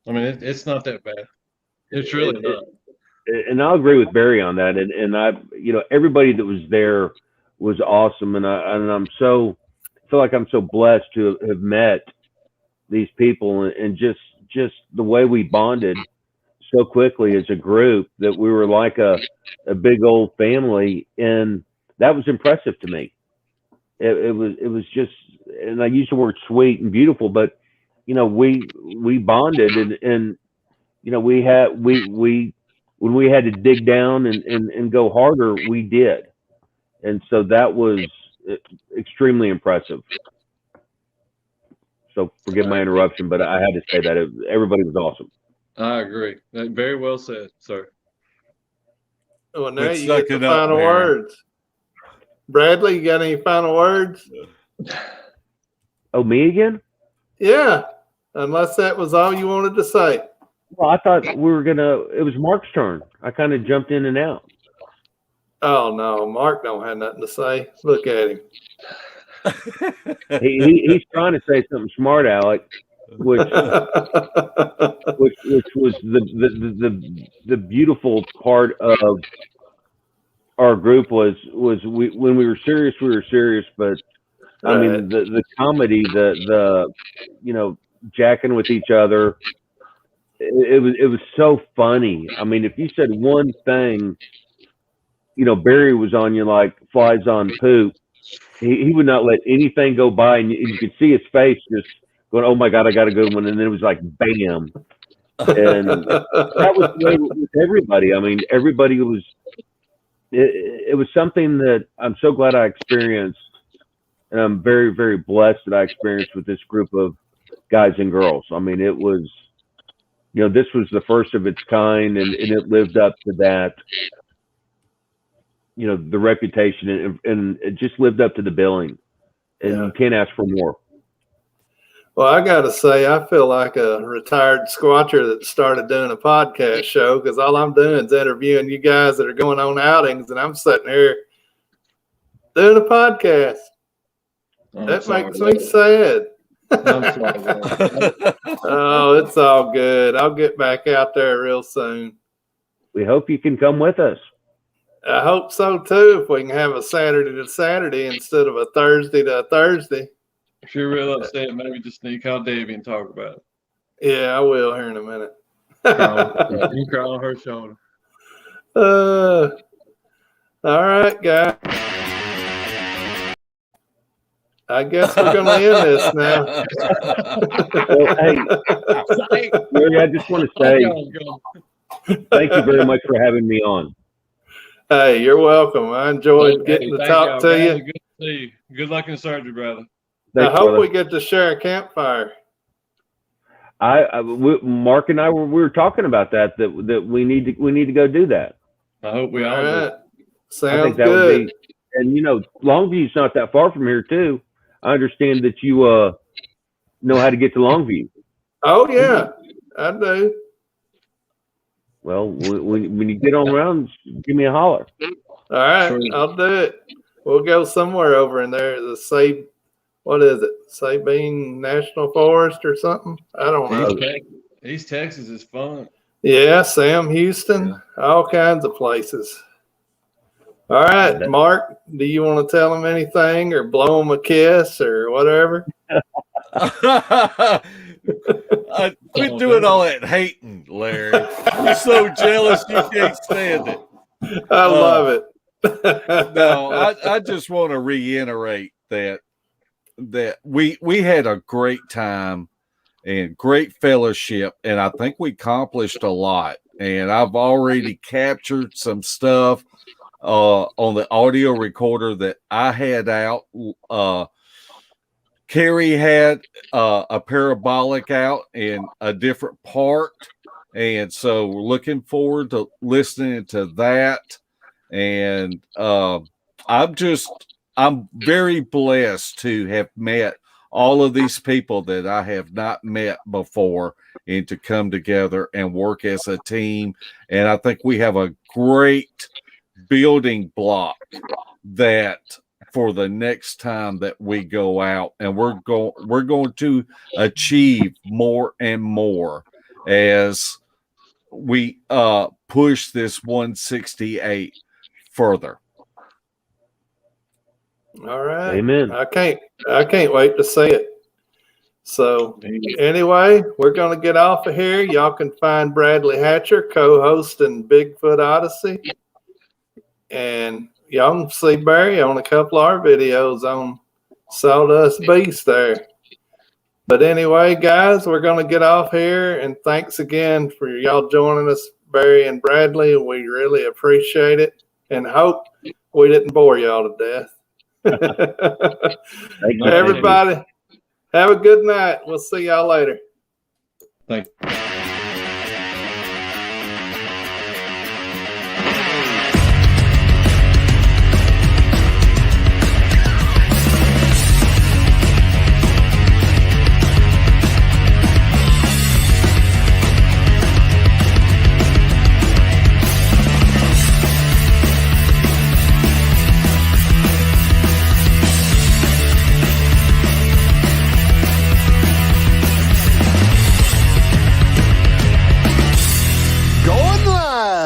It's not that bad. It's really not. And I'll agree with Barry on that. And I, everybody that was there was awesome. And I'm so feel like I'm so blessed to have met these people and just the way we bonded so quickly as a group that we were like a big old family, and that was impressive to me. It was just, and I use the word sweet and beautiful, but we bonded and we when we had to dig down and go harder, we did, and so that was extremely impressive. So forgive my interruption, but I had to say that everybody was awesome. I agree. Very well said, sir. Well, now you get the final words. Bradley, you got any final words? Oh, me again? Yeah, unless that was all you wanted to say. Well, I thought it was Mark's turn. I kind of jumped in and out. Oh, no, Mark don't have nothing to say. Look at him. He's trying to say something smart, Alec, which was the beautiful part of our group was when we were serious, but right. The comedy, the jacking with each other, it was so funny. If you said one thing, Barry was on you like flies on poop. He would not let anything go by, and you could see his face just going, "Oh my God, I got a good one," and then it was like, bam. And that was the way with everybody. I mean, everybody was. It was something that I'm so glad I experienced, and I'm very, very blessed that I experienced with this group of guys and girls. I mean, it was, this was the first of its kind, and it lived up to that. The reputation, and it just lived up to the billing, and you can't ask for more. Well, I got to say, I feel like a retired squatcher that started doing a podcast show, because all I'm doing is interviewing you guys that are going on outings, and I'm sitting here doing a podcast. That makes me sad. I'm sorry. Oh, it's all good. I'll get back out there real soon. We hope you can come with us. I hope so, too, if we can have a Saturday to Saturday instead of a Thursday to a Thursday. If you're real upset, maybe just need to call Davey and talk about it. Yeah, I will here in a minute. You cry on her shoulder. All right, guys. I guess we're going to end this now. Well, hey, Larry, I just want to say thank you very much for having me on. Hey, you're welcome. I enjoyed getting to talk to you. Good to see you. Good luck in surgery, brother. I hope we get to share a campfire. Mark and I we were talking about that we need to go do that. I hope we all right. do. Sounds good. And Longview's not that far from here too. I understand that you know how to get to Longview. Oh yeah, I do. Well, when you get on around, give me a holler. All right, sure. I'll do it. We'll go somewhere over in there. What is it? Sabine National Forest or something? I don't know. East Texas is fun. Yeah, Sam Houston, all kinds of places. All right, Mark, do you want to tell them anything or blow them a kiss or whatever? Quit doing all that hating, Larry. You're so jealous you can't stand it. I love it. No, I just want to reiterate that we had a great time and great fellowship, and I think we accomplished a lot. And I've already captured some stuff on the audio recorder that I had out. Carrie had a parabolic out in a different part, and so we're looking forward to listening to that. And I'm very blessed to have met all of these people that I have not met before, and to come together and work as a team. And I think we have a great building block that for the next time that we go out, and we're going to achieve more and more as we push this 168 further. All right. Amen. I can't wait to see it. So anyway, we're going to get off of here. Y'all can find Bradley Hatcher co-hosting Bigfoot Odyssey. And y'all can see Barry on a couple of our videos on Sawdust Beast there. But anyway, guys, we're going to get off here. And thanks again for y'all joining us, Barry and Bradley. We really appreciate it and hope we didn't bore y'all to death. Thank you. Everybody, have a good night. We'll see y'all later. Thank you.